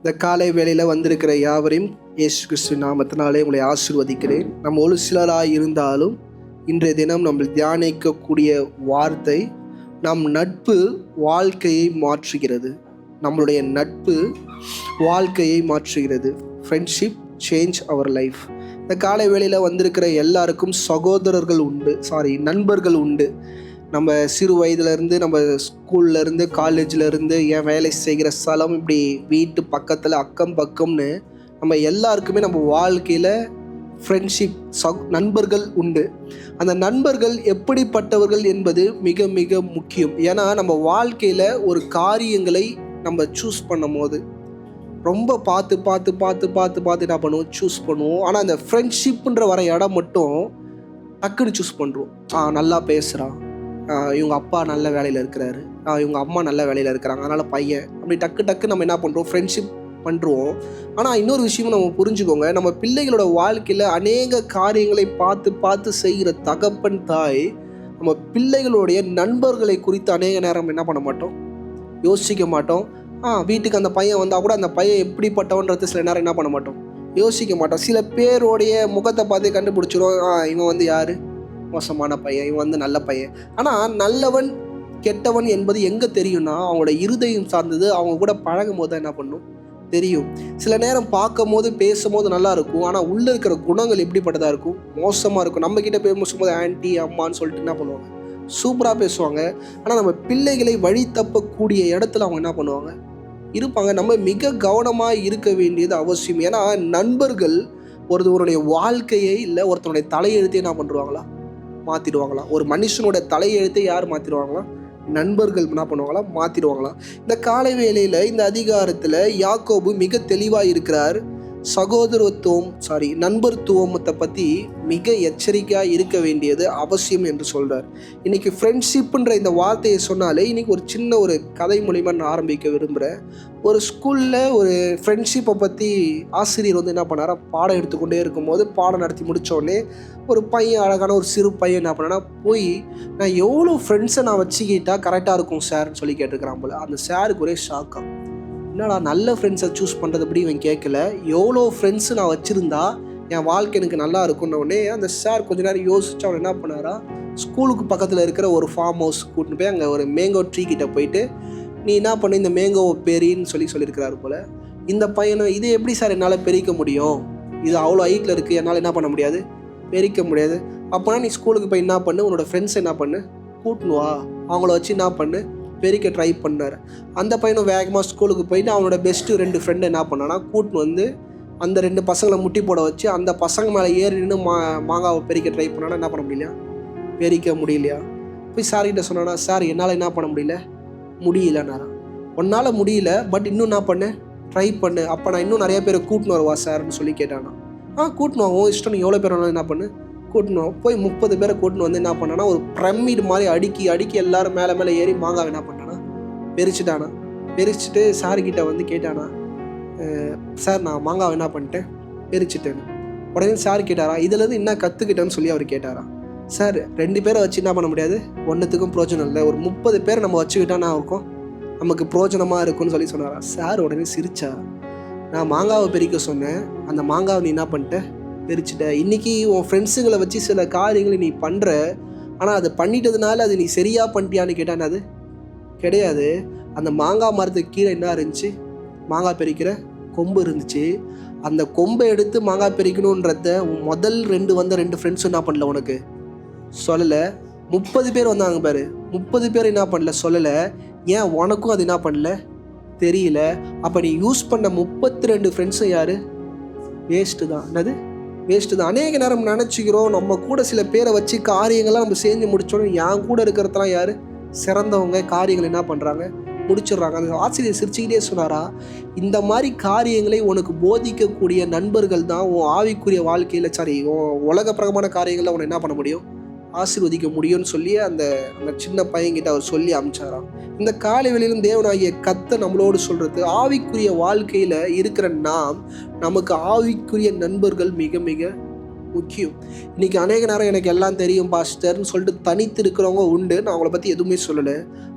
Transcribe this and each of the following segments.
இந்த காலை வேளையில் வந்திருக்கிற யாவரையும் இயேசு கிறிஸ்து நாமத்தினாலே உங்களை ஆசீர்வதிக்கிறேன். நம்ம ஒரு சிலராக இருந்தாலும் இன்றைய தினம் நம்ம தியானிக்கக்கூடிய வார்த்தை, நம் நட்பு வாழ்க்கையை மாற்றுகிறது. நம்மளுடைய நட்பு வாழ்க்கையை மாற்றுகிறது. Friendship change our life. இந்த காலை வேளையில் வந்திருக்கிற எல்லாருக்கும் நண்பர்கள் உண்டு. நம்ம சிறு வயதுலேருந்து, நம்ம ஸ்கூல்லேருந்து, காலேஜ்லேருந்து, என் வேலை செய்கிற ஸ்தலம், இப்படி வீட்டு பக்கத்தில் அக்கம் பக்கம்னு நம்ம எல்லாருக்குமே நம்ம வாழ்க்கையில் ஃப்ரெண்ட்ஷிப் நண்பர்கள் உண்டு. அந்த நண்பர்கள் எப்படிப்பட்டவர்கள் என்பது மிக மிக முக்கியம். ஏன்னா நம்ம வாழ்க்கையில் ஒரு காரியங்களை நம்ம சூஸ் பண்ணும் போது ரொம்ப பார்த்து என்ன பண்ணுவோம், சூஸ் பண்ணுவோம். ஆனால் அந்த ஃப்ரெண்ட்ஷிப்புன்ற வர இடம் மட்டும் டக்குன்னு சூஸ் பண்ணுறோம். நல்லா பேசுகிறான், இவங்க அப்பா நல்ல வேலையில் இருக்கிறாரு, இவங்க அம்மா நல்ல வேலையில் இருக்கிறாங்க, அதனால் பையன், அப்படி டக்கு நம்ம என்ன பண்ணுறோம், ஃப்ரெண்ட்ஷிப் பண்ணுறோம். ஆனால் இன்னொரு விஷயமும் நம்ம புரிஞ்சுக்கோங்க, நம்ம பிள்ளைகளோட வாழ்க்கையில் அநேக காரியங்களை பார்த்து செய்கிற தகப்பன் தாய் நம்ம பிள்ளைகளுடைய நண்பர்களை குறித்து அநேக நேரம் என்ன பண்ண மாட்டோம், யோசிக்க மாட்டோம். வீட்டுக்கு அந்த பையன் வந்தால் கூட அந்த பையன் எப்படிப்பட்டவன்றது சில நேரம் என்ன பண்ண மாட்டோம், யோசிக்க மாட்டோம். சில பேருடைய முகத்தை பார்த்து கண்டுபிடிச்சிரும், இவன் யார், மோசமான பையன், இவன் நல்ல பையன். ஆனால் நல்லவன் கெட்டவன் என்பது எங்கே தெரியும்னா, அவங்களோட இருதயம் சார்ந்தது. அவங்க கூட பழகும் போது தான் என்ன பண்ணும் தெரியும். சில நேரம் பார்க்கும் போது பேசும் போது நல்லா இருக்கும், ஆனால் உள்ளே இருக்கிற குணங்கள் எப்படிப்பட்டதாக இருக்கும், மோசமாக இருக்கும். நம்மக்கிட்ட பேசும்போது ஆன்ட்டி அம்மான்னு சொல்லிட்டு என்ன பண்ணுவாங்க, சூப்பராக பேசுவாங்க. ஆனால் நம்ம பிள்ளைகளை வழி தப்பக்கூடிய இடத்துல அவங்க என்ன பண்ணுவாங்க, இருப்பாங்க. நம்ம மிக கவனமாக இருக்க வேண்டியது அவசியம். ஏன்னா நண்பர்கள் ஒருத்தருடைய வாழ்க்கையை இல்லை ஒருத்தருடைய தலையெழுத்தை என்ன பண்ணுவாங்களா, மாற்றிடுவாங்களா. ஒரு மனுஷனோட தலையெழுத்தை யார் மாற்றிடுவாங்களா, நண்பர்கள் என்ன பண்ணுவாங்களா, மாற்றிடுவாங்களா. இந்த காலை வேளையில் இந்த அதிகாரத்தில் யாக்கோபு மிக தெளிவாக இருக்கிறார். நண்பர்த்துவத்தை பற்றி மிக எச்சரிக்கையாக இருக்க வேண்டியது அவசியம் என்று சொல்கிறார். இன்றைக்கி ஃப்ரெண்ட்ஷிப்புன்ற இந்த வார்த்தையை சொன்னாலே இன்றைக்கி ஒரு சின்ன ஒரு கதை மூலிமா நான் ஆரம்பிக்க விரும்புகிறேன். ஒரு ஸ்கூலில் ஒரு ஃப்ரெண்ட்ஷிப்பை பற்றி ஆசிரியர் என்ன பண்ணாரா, பாடம் எடுத்துக்கொண்டே இருக்கும்போது பாடம் நடத்தி முடித்தோடனே ஒரு பையன், அழகான ஒரு சிறு பையன் என்ன பண்ணானா, போய் நான் எவ்வளோ ஃப்ரெண்ட்ஸை நான் வச்சுக்கிட்டா கரெக்டாக இருக்கும் சார்ன்னு சொல்லி கேட்டிருக்கிறான் போல். அந்த சாருக்கு ஒரே ஷாக்காக, என்னடா நல்ல ஃப்ரெண்ட்ஸை சூஸ் பண்ணுறது எப்படி இவன் கேட்கல, எவ்வளோ ஃப்ரெண்ட்ஸு நான் வச்சுருந்தா என் வாழ்க்கை எனக்கு நல்லா இருக்குன்னொடனே அந்த சார் கொஞ்ச நேரம் யோசிச்சு அவன் என்ன பண்ணாரா, ஸ்கூலுக்கு பக்கத்தில் இருக்கிற ஒரு ஃபார்ம் ஹவுஸ் கூட்டின்னு போய் அங்கே ஒரு மேங்கோ ட்ரீ கிட்ட போயிட்டு, நீ என்ன பண்ணு, இந்த மேங்கோவை பெரின்னு சொல்லியிருக்கிறாரு போல். இந்த பையனை, இது எப்படி சார் என்னால் பெரிக்க முடியும், இது அவ்வளோ ஹைட்டில் இருக்குது, என்னால் என்ன பண்ண முடியாது, பெரிக்க முடியாது. அப்போனா நீ ஸ்கூலுக்கு போய் என்ன பண்ணு, உன்னோட ஃப்ரெண்ட்ஸ் என்ன பண்ணு, கூட்டின்னு வா, அவங்கள வச்சு என்ன பண்ணு, பெரிக்க ட்ரை பண்ணார். அந்த பையனும் வேகமாக ஸ்கூலுக்கு போயிட்டு அவனோட பெஸ்ட்டு 2 ஃப்ரெண்டு என்ன பண்ணானா, கூட்டின்னு அந்த 2 பசங்களை முட்டி போட வச்சு அந்த பசங்க மேலே ஏறி நின்று மாங்காவை பெரிக்க ட்ரை பண்ணானா என்ன பண்ண முடியலையா, பெரிக்க முடியலையா. போய் சார்கிட்ட சொன்னானா, சார் என்னால் என்ன பண்ண முடியலன்னாரா. உன்னால் முடியல, பட் இன்னும் என்ன பண்ணு, ட்ரை பண்ணு, அப்போ நான் இன்னும் நிறைய பேரை கூட்டின்னு வருவா சார்னு சொல்லி கேட்டானா. கூட்டின்னு வாங்க, இஷ்டம், நீ எவ்வளோ பேர் வேணாலும் என்ன பண்ணு, கூட்டினோம். போய் 30 பேரை கூட்டின்னு என்ன பண்ணானா, ஒரு பிரமிடு மாதிரி அடுக்கி எல்லாரும் மேலே ஏறி மாங்காவை என்ன பண்ணானா, பெரிச்சிட்டு சார்கிட்ட கேட்டானா, சார் நான் மாங்காவை என்ன பண்ணிட்டேன், பெரிச்சிட்டேன்னு. உடனே சார் கேட்டாரா, இதுலேருந்து என்ன கற்றுக்கிட்டேன்னு சொல்லி அவர் கேட்டாரா. சார் 2 பேரை வச்சு என்ன பண்ண முடியாது, ஒன்றுத்துக்கும் பிரோஜனம் இல்லை, ஒரு 30 பேரை நம்ம வச்சுக்கிட்டானா இருக்கும், நமக்கு பிரோஜனமாக இருக்கும்னு சொல்லி சொன்னாரா. சார் உடனே சிரிச்சா, நான் மாங்காவை பெரிக்க சொன்னேன், அந்த மாங்காவை நீ என்ன பண்ணிட்ட, பெரிச்சிட்ட. இன்றைக்கி உன் ஃப்ரெண்ட்ஸுங்களை வச்சு சில காரியங்களை நீ பண்ணுற, ஆனால் அதை பண்ணிட்டதுனால அது நீ சரியாக பண்ணிட்டியான்னு கேட்டான். அது கிடையாது. அந்த மாங்காய் மரத்துக்கு கீழே என்ன இருந்துச்சு, மாங்காய் பெரிக்கிற கொம்பு இருந்துச்சு. அந்த கொம்பை எடுத்து மாங்காய் பெரிக்கணுன்றத முதல் 2 ஃப்ரெண்ட்ஸும் என்ன பண்ணல, உனக்கு சொல்லலை. 30 பேர் வந்தாங்க பாரு, 30 பேர் என்ன பண்ணல, சொல்லலை. ஏன் உனக்கும் அது என்ன பண்ணல, தெரியல. அப்போ நீ யூஸ் பண்ண 32 ஃப்ரெண்ட்ஸும் யார், வேஸ்ட்டு தான். என்னது, வேஸ்ட்டு தான். அநேக நேரம் நினச்சிக்கிறோம், நம்ம கூட சில பேரை வச்சு காரியங்கள்லாம் நம்ம செஞ்சு முடிச்சோன்னு என் கூட இருக்கிறதெல்லாம் யார், சிறந்தவங்க, காரியங்கள் என்ன பண்ணுறாங்க, முடிச்சிடுறாங்க. அந்த ஆசிரியர் சிரிச்சுக்கிட்டே சொன்னாரா, இந்த மாதிரி காரியங்களை உனக்கு போதிக்கக்கூடிய நண்பர்கள் தான் உன் ஆவிக்குரிய வாழ்க்கையில், உன் உலக பிரகமான காரியங்களில் உன்னை என்ன பண்ண முடியும், ஆசீர்வதிக்க முடியும்னு சொல்லி அந்த சின்ன பையன்கிட்ட அவர் சொல்லி அனுப்பிச்சாராம். இந்த காலை வேளையிலும் தேவனாகிய கர்த்தர் நம்மளோடு சொல்கிறது, ஆவிக்குரிய வாழ்க்கையில் இருக்கிற நமக்கு ஆவிக்குரிய நண்பர்கள் மிக மிக முக்கியம். இன்றைக்கி அநேக நேரம் எனக்கு எல்லாம் தெரியும் பாஸ்டர்னு சொல்லிட்டு தனித்து இருக்கிறவங்க உண்டு, நான் அவங்கள பற்றி எதுவுமே சொல்லலை.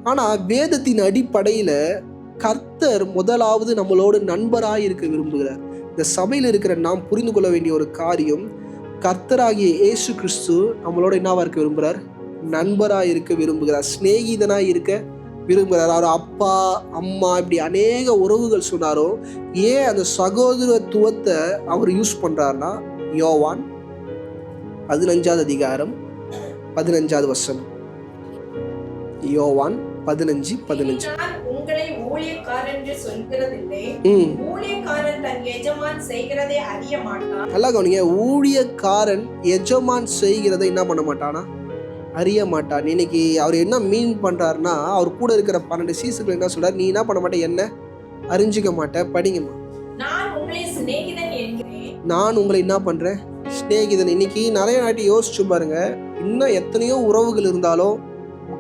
ஆனால் வேதத்தின் அடிப்படையில் கர்த்தர் முதலாவது நம்மளோடு நண்பராய் இருக்க விரும்புகிறார். இந்த சபையில் இருக்கிற நாம் புரிந்து கொள்ள வேண்டிய ஒரு காரியம், கர்த்தராகிய இயேசு கிறிஸ்து நம்மளோட என்னவா இருக்க விரும்புகிறார்? நண்பராய் இருக்க விரும்புகிறார், சிநேகிதனாய் இருக்க விரும்புகிறார். அவர் அப்பா அம்மா இப்படி அநேக உறவுகள் சொன்னாரோ, ஏன் அந்த சகோதரத்துவத்தை அவர் யூஸ் பண்றாருன்னா, யோவான் 15வது அதிகாரம் 15வது வசனம். யோவான் 15:15. உங்களை ஊழியக்காரன் என்று சொல்கிறதில்லை, ஊழியக்காரன் தன் எஜமான் செய்கிறதை அறிய மாட்டான். நல்லா கவனிங்க, ஊழியக்காரன் எஜமான் செய்கிறதை என்ன பண்ண மாட்டானா? அறிய மாட்டான். இன்னைக்கு அவர் என்ன மீன் பண்றாருன்னா, அவர் கூட இருக்கிற 12 சீசர்கள் என்ன சொல்றாரு? நீ என்ன பண்ண மாட்டே, என்ன அறிஞ்சிக்க மாட்டேன். படிங்கம்மா. நான் உங்களை சிநேகிதன் என்கிறேன். நான் உங்களை என்ன பண்றேன்? சிநேகிதன். இன்னைக்கு நிறைய நாட்டி யோசிச்சு பாருங்க, இன்னும் எத்தனையோ உறவுகள் இருந்தாலும்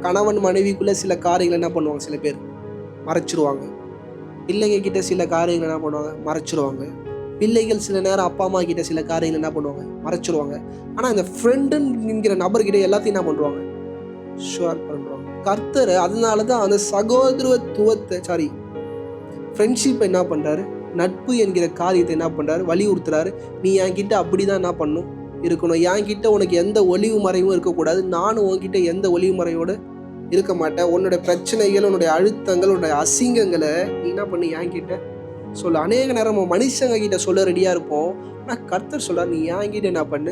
கணவன் மனைவிக்குள்ள சில காரியங்கள் என்ன பண்ணுவாங்க, சில பேர் மறைச்சிருவாங்க. பிள்ளைங்க கிட்ட சில காரியங்கள் என்ன பண்ணுவாங்க, மறைச்சிருவாங்க. பிள்ளைகள் சில நேரம் அப்பா அம்மா கிட்ட சில காரியங்கள் என்ன பண்ணுவாங்க, மறைச்சிருவாங்க. ஆனால் இந்த ஃப்ரெண்டுங்கிற நபர்கிட்ட எல்லாத்தையும் என்ன பண்ணுவாங்க, ஷேர் பண்ணுறாங்க. கர்த்தர் அதனால தான் அந்த சகோதரத்துவத்தை ஃப்ரெண்ட்ஷிப்பை என்ன பண்ணுறாரு, நட்பு என்கிற காரியத்தை என்ன பண்ணுறாரு, வலியுறுத்துறாரு. நீ என்கிட்ட அப்படி தான் என்ன பண்ணணும், இருக்கணும். என்கிட்ட உனக்கு எந்த ஒளிவு மறைவும் இருக்கக்கூடாது, நானும் உன்கிட்ட எந்த ஒளிவு மறைவோடு இருக்க மாட்டேன். உன்னோட பிரச்சனைகள், உன்னுடைய அழுத்தங்கள், உன்னுடைய அசிங்கங்களை நீ என்ன பண்ணி என்கிட்ட சொல்ல. அநேக நேரம் மனுஷங்க கிட்ட சொல்ல ரெடியா இருப்போம், ஆனால் கர்த்தர் சொல்ல, நீ என்கிட்ட என்ன பண்ணு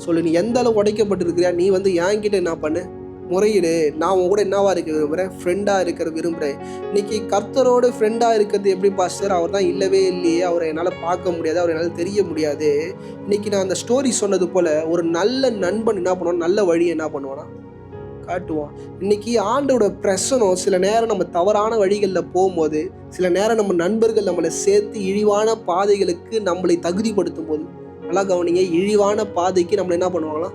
சொல்லு. நீ எந்த அளவு உடைக்கப்பட்டிருக்கிறியா, நீ வந்து என்கிட்ட என்ன பண்ணு, முறையிடு. நான் உன் கூட என்னவா இருக்க விரும்புகிறேன், ஃப்ரெண்டாக இருக்கிற விரும்புகிறேன். இன்னைக்கு கர்த்தரோடு ஃப்ரெண்டாக இருக்கிறது எப்படி பாஸ்டர்? அவர் தான் இல்லவே இல்லையே, அவரை என்னால் பார்க்க முடியாது, அவர் என்னால் தெரிய முடியாது. இன்னைக்கு நான் அந்த ஸ்டோரி சொன்னது போல, ஒரு நல்ல நண்பன் என்ன பண்ணுவான், நல்ல வழியை என்ன பண்ணுவானா காட்டுவான். இன்னைக்கு ஆண்டோட பிரசனம் சில நேரம் நம்ம தவறான வழிகளில் போகும்போது, சில நேரம் நம்ம நண்பர்கள் நம்மளை சேர்த்து இழிவான பாதைகளுக்கு நம்மளை தகுதிப்படுத்தும் போது, நல்லா கவனிங்க, இழிவான பாதைக்கு நம்மளை என்ன பண்ணுவாங்களா,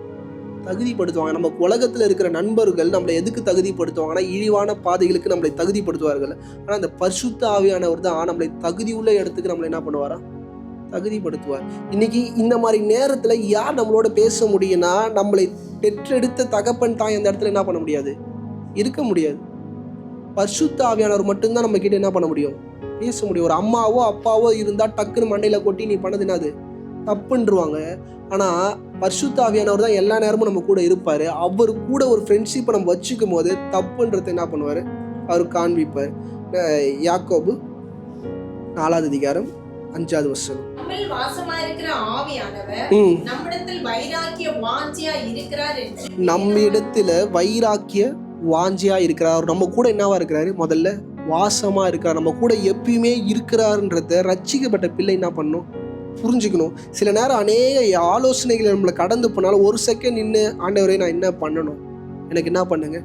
தகுதிப்படுத்துவாங்க. நம்ம உலகத்தில் இருக்கிற நண்பர்கள் நம்மளை எதுக்கு தகுதிப்படுத்துவாங்கன்னா, இழிவான பாதைகளுக்கு நம்மளை தகுதிப்படுத்துவார்கள். ஆனால் அந்த பரிசுத்த ஆவியானவர் தான் நம்மளை தகுதி உள்ள இடத்துக்கு நம்மளை என்ன பண்ணுவாரா, தகுதிப்படுத்துவார். இன்னைக்கு இந்த மாதிரி நேரத்தில் யார் நம்மளோட பேச முடியும்னா, நம்மளை பெற்றெடுத்த தகப்பன் தாய் அந்த இடத்துல என்ன பண்ண முடியாது, இருக்க முடியாது. பரிசுத்த ஆவியானவர் மட்டும்தான் நம்ம கிட்ட என்ன பண்ண முடியும், பேச முடியும். ஒரு அம்மாவோ அப்பாவோ இருந்தால் டக்குன்னு மண்டையில கொட்டி நீ பண்ணது என்னது தப்புன்றுவாங்க. ஆனால் பரிசுத்த ஆவியானவர் தான் எல்லா நேரமும் நம்ம கூட இருப்பார். அவர் கூட ஒரு ஃப்ரெண்ட்ஷிப்பை நம்ம வச்சுக்கும் போது தப்புன்றதை என்ன பண்ணுவார், அவர் காண்பிப்பார். யாக்கோபு 4வது அதிகாரம் 5வது வசனம். நம்மிடத்துல வைராக்கிய வாஞ்சியா இருக்கிறார். நம்ம கூட என்னவா இருக்கிறாரு, முதல்ல வாசமா இருக்கிறார். நம்ம கூட எப்பயுமே இருக்கிறாருன்றத ரட்சிக்கப்பட்ட பிள்ளை என்ன பண்ணணும், புரிஞ்சுக்கணும். சில நேரம் அநேக ஆலோசனைகள் நம்மளை கடந்து போனாலும் ஒரு செகண்ட் நின்று, ஆண்டவரே நான் என்ன பண்ணணும், எனக்கு என்ன பண்ணுங்க,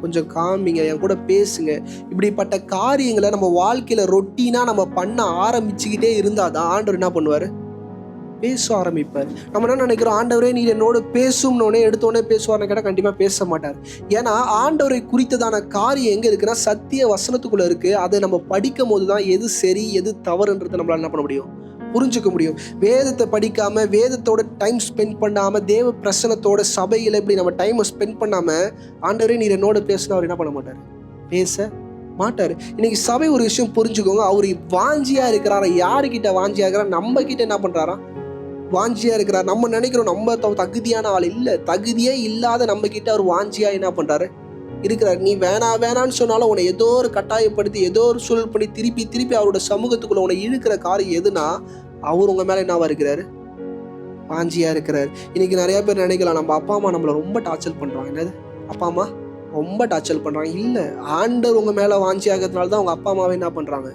கொஞ்சம் காமிங்க, என் கூட பேசுங்க. இப்படிப்பட்ட காரியங்களை நம்ம வாழ்க்கையில் ரொட்டீனாக நம்ம பண்ண ஆரம்பிச்சுக்கிட்டே இருந்தால் தான் ஆண்டவர் என்ன பண்ணுவார், பேச ஆரம்பிப்பார். நம்ம என்ன நினைக்கிறோம், ஆண்டவரே நீ என்னோட பேசும்னோடனே எடுத்தோடனே பேசுவார்னு கேட்டால் கண்டிப்பாக பேச மாட்டார். ஏன்னா ஆண்டவரை குறித்ததான காரியம் எங்கே இருக்குன்னா, சத்திய வசனத்துக்குள்ளே இருக்குது. அதை நம்ம படிக்கும் போது தான் எது சரி எது தவறுன்றதை நம்மளால் என்ன பண்ண முடியும், புரிஞ்சுக்க முடியும். வேதத்தை படிக்காமல், வேதத்தோட டைம் ஸ்பெண்ட் பண்ணாமல், தேவ பிரசனத்தோட சபையில் இப்படி நம்ம டைமை ஸ்பெண்ட் பண்ணாமல், ஆண்டவரே நீர் என்னோட பேசினா அவர் என்ன பண்ண மாட்டார், பேச மாட்டார். இன்னைக்கு சபை ஒரு விஷயம் புரிஞ்சுக்கோங்க, அவர் வாஞ்சியா இருக்கிறாரா, யாருக்கிட்ட வாஞ்சியா இருக்கிறார், நம்ம கிட்ட என்ன பண்றாரா, வாஞ்சியா இருக்கிறார். நம்ம நினைக்கிறோம் நம்ம தகுதியான ஆள் இல்லை, தகுதியே இல்லாத நம்ம கிட்ட அவர் வாஞ்சியா என்ன பண்றாரு, இருக்கிறார். நீ வேணான்னு சொன்னாலும் உன்னை ஏதோ ஒரு கட்டாயப்படுத்தி, ஏதோ ஒரு சூழல் பண்ணி திருப்பி அவரோட சமூகத்துக்குள்ள உன்னை இழுக்கிற காரியம் எதுனா, அவர் உங்க மேல என்னவா இருக்கிறாரு, வாஞ்சியா இருக்கிறார். இன்னைக்கு நிறைய பேர் நினைக்கலாம், நம்ம அப்பா அம்மா நம்மளை ரொம்ப டார்ச்சர் பண்றாங்க. என்னது, அப்பா அம்மா ரொம்ப டார்ச்சர் பண்றாங்க? இல்லை, ஆண்டவர் உங்க மேல வாஞ்சியாகிறதுனால தான் உங்க அப்பா அம்மாவை என்ன பண்றாங்க,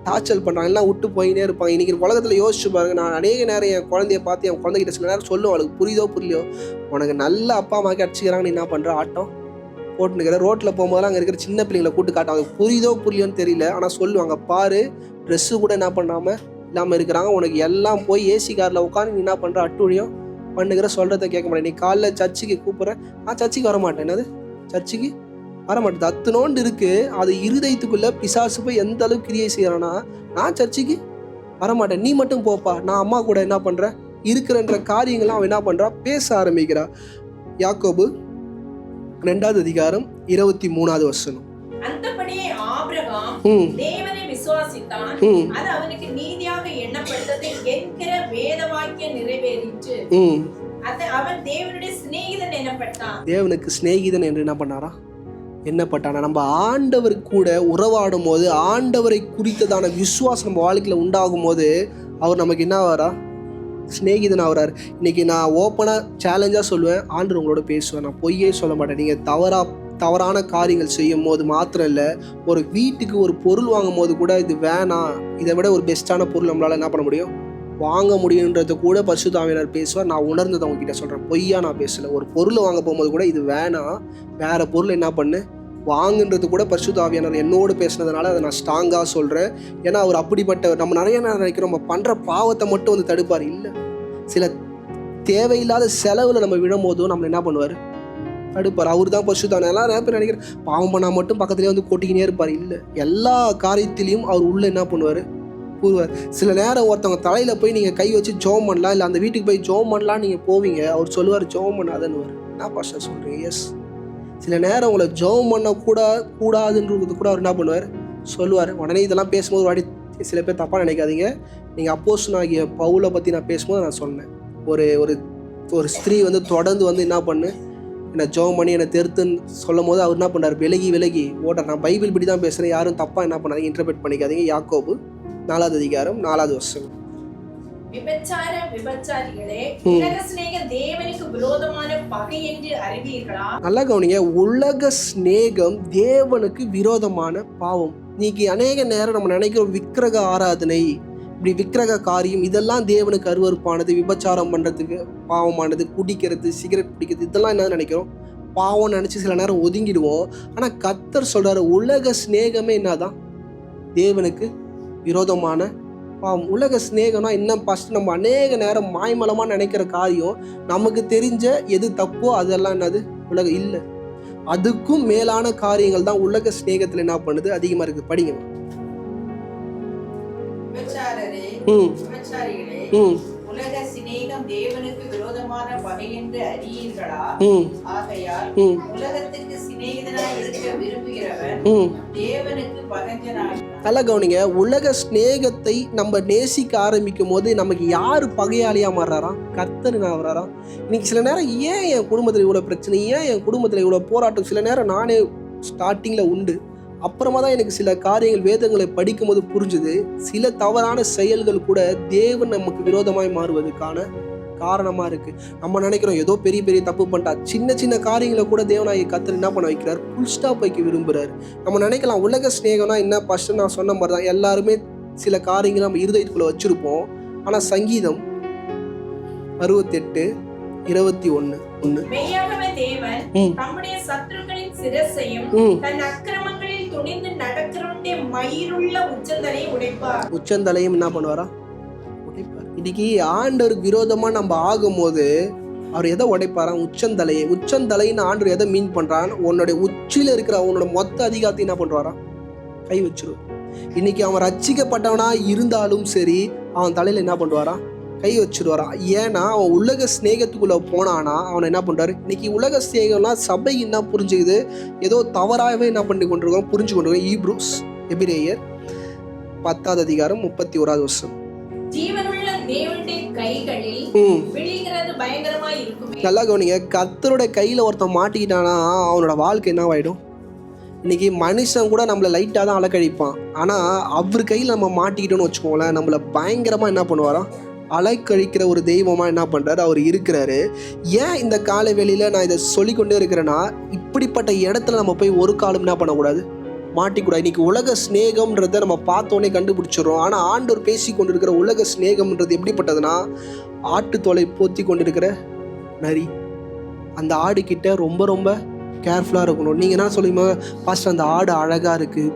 டார்ச்சர் பண்றாங்க. எல்லாம் விட்டு போயினே இருப்பாங்க. இன்னைக்கு உலகத்துல யோசிச்சு பாருங்க, நான் அநேக நேரம் என் குழந்தைய பார்த்து, என் குழந்தைகிட்ட சில நேரம் சொல்லுவோம், அவளுக்கு புரியுதோ புரியலையோ, உனக்கு நல்ல அப்பா அம்மாவுக்கு அடிச்சுக்கிறாங்கன்னு என்ன பண்ற, ஆட்டம் போட்டுனுக்கிற. ரோட்டில் போகும்போதெல்லாம் அங்கே இருக்கிற சின்ன பிள்ளைங்களை கூட்டு காட்டுவாங்க, புரியுதோ புரியலன்னு தெரியல, ஆனால் சொல்லுவாங்க, பாரு ட்ரெஸ்ஸு கூட என்ன பண்ணாமல் இல்லாமல் இருக்கிறாங்க, உனக்கு எல்லாம் போய் ஏசி காரில் உட்காந்து நீ என்ன பண்ணுற, அட்டுழியம் பண்ணுகிற, சொல்கிறத கேட்க மாட்டேன். நீ காலைல சர்ச்சுக்கு கூப்பிட்றேன், நான் சர்ச்சுக்கு வரமாட்டேன். என்னது, சர்ச்சுக்கு வரமாட்டேது, அத்தனோண்டு இருக்குது. அது இருதயத்துக்குள்ளே பிசாசு போய் எந்த அளவுக்கு கிரியை செய்கிறான்னா, நான் சர்ச்சுக்கு வரமாட்டேன், நீ மட்டும் போப்பா, நான் அம்மா கூட என்ன பண்ணுறேன் இருக்கிறன்ற காரியங்கள்லாம் அவன் என்ன பண்ணுறா, பேச ஆரம்பிக்கிறா. யாக்கோபு 2வது அதிகாரம் 23வது வசனம். அந்தபடியே ஆபிரகாம் தேவனை விசுவாசித்தான், அது அவனுக்கு நீதியாக எண்ணப்பட்டது என்கிற வேத வாக்கியம் நிறைவேறிற்று. அது அவன் தேவனுடைய சிநேகிதன் எனப்பட்டான். தேவனுக்கு சிநேகிதன் என்று என்ன பண்ணாரா? என்னப்பட்டானா? நம்ம ஆண்டவர் கூட உறவாடும் போது, ஆண்டவரை குறித்ததான விசுவாசம் நம்ம வாழ்க்கையில் உண்டாகும் போது அவர் நமக்கு என்ன ஆவாரா? சிநேகிதன் ஆகிறார். இன்னைக்கு நான் ஓப்பனாக சேலஞ்சாக சொல்லுவேன், ஆண்டவர் உங்களோட பேசுவேன், நான் பொய்யே சொல்ல மாட்டேன். நீங்கள் தவறான காரியங்கள் செய்யும் போது மாத்திரம் இல்லை, ஒரு வீட்டுக்கு ஒரு பொருள் வாங்கும் போது கூட இது வேணாம், இதை விட ஒரு பெஸ்ட்டான பொருள் நம்மளால் என்ன பண்ண முடியும், வாங்க முடியுன்றது கூட பரிசுத்த ஆவியானவர் பேசுவார். நான் உணர்ந்ததை உங்ககிட்ட சொல்கிறேன், பொய்யா நான் பேசலை. ஒரு பொருளை வாங்க போகும்போது கூட இது வேணாம், வேறு பொருள் என்ன பண்ணு வாங்குன்றது கூட பரிசுத்த ஆவியானவர் என்னோடு பேசுனதுனால அதை நான் ஸ்ட்ராங்காக சொல்கிறேன். ஏன்னா அவர் அப்படிப்பட்டவர். நம்ம நிறைய நேரம் நினைக்கிறோம் நம்ம பண்ணுற பாவத்தை மட்டும் வந்து தடுப்பார். இல்லை, சில தேவையில்லாத செலவில் நம்ம விழும் போதும் நம்மளை என்ன பண்ணுவார்? தடுப்பார். அவர் தான் பரிசுத்த. எல்லாம் நிறைய பேர் நினைக்கிறேன் பாவம் பண்ணால் மட்டும் பக்கத்துலேயே வந்து கொட்டிக்கினே இருப்பார். இல்லை, எல்லா காரியத்திலையும் அவர் உள்ளே என்ன பண்ணுவார்? கூறுவார். சில நேரம் ஒருத்தவங்க தலையில் போய் நீங்கள் கை வச்சு ஜோம் பண்ணலாம், இல்லை அந்த வீட்டுக்கு போய் ஜோம் பண்ணலாம் நீங்கள் போவீங்க, அவர் சொல்லுவார் ஜோம் பண்ணாதன்னுவார். என்ன பாஸ்டர் சொல்கிறீங்க? எஸ், சில நேரம் உங்களை ஜெபம் பண்ண கூடாதுன்றது கூட அவர் என்ன பண்ணுவார்? சொல்லுவார். உடனே இதெல்லாம் பேசும்போது வாடி சில பேர் தப்பாக நினைக்காதீங்க. நீங்கள் அப்போஸ்தலனாகிய பவுலை பற்றி நான் பேசும்போது நான் சொன்னேன், ஒரு ஒரு ஒரு ஸ்திரீ வந்து தொடர்ந்து வந்து என்ன பண்ணு என்னை ஜெபம் பண்ணி என்னை தெருத்துன்னு சொல்லும் போது அவர் என்ன பண்ணார்? விலகி ஓட்டார். நான் பைபிள் படி தான் பேசுகிறேன், யாரும் தப்பாக என்ன பண்ணாதீங்க, இன்டர்பிரேட் பண்ணிக்காதீங்க. யாக்கோபு 4வது அதிகாரம் 4வது வசனம். விபச்சாரிகளே, உலக சிநேகம் தேவனுக்கு விரோதமான பகை என்று அறிவீர்களா? நல்லா கவனிங்க, உலக சிநேகம் தேவனுக்கு விரோதமான பாவம். இன்னைக்கு அநேக நேரம் நம்ம நினைக்கிறோம் விக்கிரக ஆராதனை, இப்படி விக்கிரக காரியம் இதெல்லாம் தேவனுக்கு அருவருப்பானது, விபச்சாரம் பண்ணுறதுக்கு பாவமானது, குடிக்கிறது, சிகரெட் பிடிக்கிறது, இதெல்லாம் என்ன நினைக்கிறோம்? பாவம் நினச்சி சில நேரம் ஒதுங்கிடுவோம். ஆனால் கர்த்தர் சொல்கிறாரு உலக சிநேகமே என்னதான்? தேவனுக்கு விரோதமான பாவம். உலக சிநேகம்னா இன்னும் ஃபஸ்ட் நம்ம அநேக நேரம் மாய்மலமாக நினைக்கிற காரியம், நமக்கு தெரிஞ்ச எது தப்போ அதெல்லாம் என்னது உலக இல்லை, அதுக்கும் மேலான காரியங்கள் தான் உலக சிநேகத்தில் என்ன பண்ணுது? அதிகமாக இருக்குது. படிங்க. உலக சிநேகம் தேவனுக்கு விரோதமான பகை என்று அறியீர்களா? ஆகையால் உலகத்துக்கு சிநேகிதனாய் இருக்க விரும்புகிறவன் தேவனுக்கு பகைஞனாகிறான். நல்லா கவனிங்க, உலக சிநேகத்தை நம்ம நேசிக்க ஆரம்பிக்கும் போது நமக்கு யார் பகையாளியா மாறுறாராம்? கர்த்தர் ஆகிறாராம். இன்னைக்கு சில நேரம் ஏன் என் குடும்பத்தில் இவ்வளோ பிரச்சனை, ஏன் என் குடும்பத்தில் இவ்வளோ போராட்டம், சில நேரம் நானே ஸ்டார்டிங்கில் உண்டு. அப்புறமா தான் எனக்கு சில காரியங்கள் வேதங்களை படிக்கும்போது புரிஞ்சுது, சில தவறான செயல்கள் கூட தேவன் நமக்கு விரோதமாய் மாறுவதற்கான காரணமாக இருக்குது. நம்ம நினைக்கிறோம் ஏதோ பெரிய பெரிய தப்பு பண்ணிட்டா, சின்ன சின்ன காரியங்களை கூட தேவனாகிய கர்த்தர் என்ன பண்ண வைக்கிறார்? ஃபுல் ஸ்டாப் வைக்க விரும்புகிறார். நம்ம நினைக்கலாம் உலக சிநேகம்னா என்ன? ஃபஸ்ட்டு நான் சொன்ன மாதிரி தான், எல்லாருமே சில காரியங்களை நம்ம இருதயத்துக்குள்ளே வச்சுருப்போம். ஆனால் சங்கீதம் 68:21 மெய்யாகவே தேவன் தம்முடைய சத்துருக்களின் சிரசையும் தன் அக்கிரமங்களில் துணிந்து நடக்கிறவனுடைய மயிருள்ள உச்சந்தலையை உடைப்பார். உச்சந்தலையும் என்ன பண்ணுவாரா? உடைப்பார். இன்னைக்கு ஆண்டவருக்கு விரோதமா நம்ம ஆகும்போது அவர் எதை உடைப்பாராம்? உச்சந்தலையை. உச்சந்தலைன்னு ஆண்டவர் எதை மீன் பண்றான்? உன்னுடைய உச்சியில இருக்கிற அவனோட மொத்த அதிகாரத்தை என்ன பண்றாராம்? கை வச்சிருவார். இன்னைக்கு அவன் ரட்சிக்கப்பட்டவனா இருந்தாலும் சரி, அவன் தலையில என்ன பண்ணுவாராம்? கை வச்சிருவாரான். ஏன்னா அவன் உலக சிநேகத்துக்குள்ள போனானா அவனை என்ன பண்றாரு? இன்னைக்கு உலக சிநேகம்னா சபை என்ன புரிஞ்சுக்குது? ஏதோ தவறாகவே என்ன பண்ணி கொண்டிருக்கோம், புரிஞ்சு கொண்டிருக்கோம். எபிரேயர் 10வது அதிகாரம் 31வது வசனம். ஜீவனுள்ள தேவனுடைய கைகளில் விழுகிறது பயங்கரமாய் இருக்கும். நல்லா கவனிங்க, கர்த்தருடைய கையில ஒருத்தன் மாட்டிக்கிட்டானா அவனோட வாழ்க்கை என்ன ஆயிடும்? இன்னைக்கு மனுஷன் கூட நம்மளை லைட்டாக தான் அலக்கழிப்பான், ஆனால் அவர் கையில் நம்ம மாட்டிக்கிட்டோன்னு வச்சுக்கோங்களேன், நம்மளை பயங்கரமாக என்ன பண்ணுவாராம்? அலைக்கழிக்கிற ஒரு தெய்வமாக என்ன பண்ணுறாரு? அவர் இருக்கிறாரு. ஏன் இந்த கால வேளையில் நான் இதை சொல்லிக்கொண்டே இருக்கிறேன்னா, இப்படிப்பட்ட இடத்துல நம்ம போய் ஒரு காலம் என்ன பண்ணக்கூடாது? மாட்டிக்கூடாது. இன்னைக்கு உலக சிநேகம்ன்றதை நம்ம பார்த்தோன்னே கண்டுபிடிச்சிடறோம். ஆனால் ஆண்டவர் பேசி கொண்டிருக்கிற உலக சிநேகம்ன்றது எப்படிப்பட்டதுன்னா, ஆட்டு தோலை போத்தி கொண்டிருக்கிற நரி. அந்த ஆடு கிட்ட ரொம்ப ரொம்ப கேர்ஃபுல்லாக இருக்கணும். நீங்கள் என்ன சொல்லுவீங்க? ஃபர்ஸ்ட் அந்த ஆடு அழகாக இருக்குது,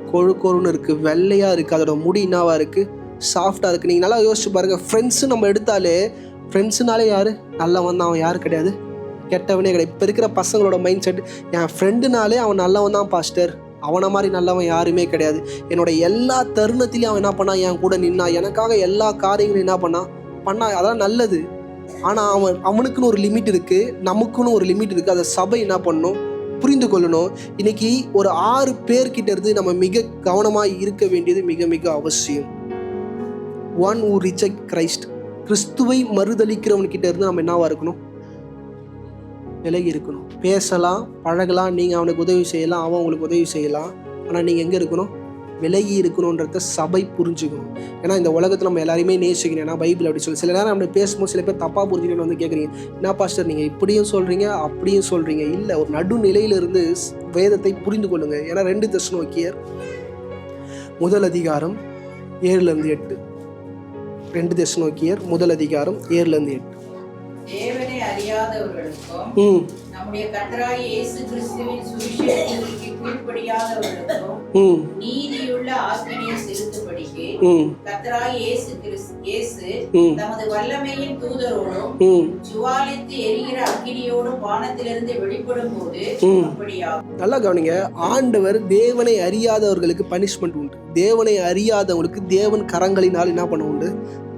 கொழுன்னு இருக்குது, வெள்ளையாக இருக்குது, அதோட முடி என்னவாக இருக்குது? சாஃப்டாக இருக்குது. நீங்கள் நல்லா யோசிச்சு பாருங்கள். ஃப்ரெண்ட்ஸு நம்ம எடுத்தாலே, ஃப்ரெண்ட்ஸுனாலே யார் நல்லவன் தான், அவன் யாரும் கிடையாது, கெட்டவனே கிடையாது. இப்போ இருக்கிற பசங்களோட மைண்ட் செட், என் ஃப்ரெண்டுனாலே அவன் நல்லவன் தான் பாஸ்டர், அவனை மாதிரி நல்லவன் யாருமே கிடையாது. என்னோட எல்லா தருணத்திலையும் அவன் என்ன பண்ணான்? என் கூட நின்னா, எனக்காக எல்லா காரியங்களும் என்ன பண்ணா அதான் நல்லது. ஆனால் அவனுக்குன்னு ஒரு லிமிட் இருக்குது, நமக்குன்னு ஒரு லிமிட் இருக்குது. அதை சபை என்ன பண்ணணும்? புரிந்து கொள்ளணும். இன்னைக்கு ஒரு 6 பேர்கிட்ட இருந்து நம்ம மிக கவனமாக இருக்க வேண்டியது மிக மிக அவசியம். ஒன் who reject Christ, கிறிஸ்துவை மறுதளிக்கிறவன்கிட்ட இருந்து நம்ம என்னவா இருக்கணும்? விலகி இருக்கணும். பேசலாம், பழகலாம், நீங்கள் அவனுக்கு உதவி செய்யலாம், அவன் உங்களுக்கு உதவி செய்யலாம். ஆனால் நீங்கள் எங்கே இருக்கணும்? விலகி இருக்கணுன்றத சபை புரிஞ்சுக்கணும். ஏன்னா இந்த உலகத்தில் நம்ம எல்லாருமே நேசிக்கணும். ஏன்னா பைபிள் அப்படி சொல்லி சில நேரம் நம்ம பேசும்போது சில பேர் தப்பாக புரிஞ்சுக்கணும்னு வந்து கேட்குறீங்க, என்ன பாஸ்டர் நீங்கள் இப்படியும் சொல்கிறீங்க அப்படியும் சொல்கிறீங்க. இல்லை, ஒரு நடுநிலையிலிருந்து வேதத்தை புரிந்து கொள்ளுங்க. ஏன்னா 2 தெசலோனிக்கேயர் 1:7 7-8. 2 தெசலோனிக்கேயர் 1:7-8. தேவனை அறியாதவர்களுக்கும் நம்முடைய கர்த்தராகிய இயேசு கிறிஸ்துவின் சுவிசேஷத்திற்கு கீழ்ப்படியாதவர்களுக்கும் நீதியுள்ள ஆக்கினையை செலுத்தும்படிக்கு கர்த்தராகிய இயேசு தமது வல்லமையின் தூதரோடும் ஜுவாலித்து எரிகிற அக்கினியோடும் வானத்திலிருந்து வெளிப்படும் போது அப்படியாகும். நல்லா கவனிங்க. ஆண்டவர் தேவனை அறியாதவர்களுக்கு பனிஷ்மெண்ட் உண்டு. தேவனை அறியாதவங்களுக்கு தேவன் கரங்களினால் என்ன பண்ண உண்டு?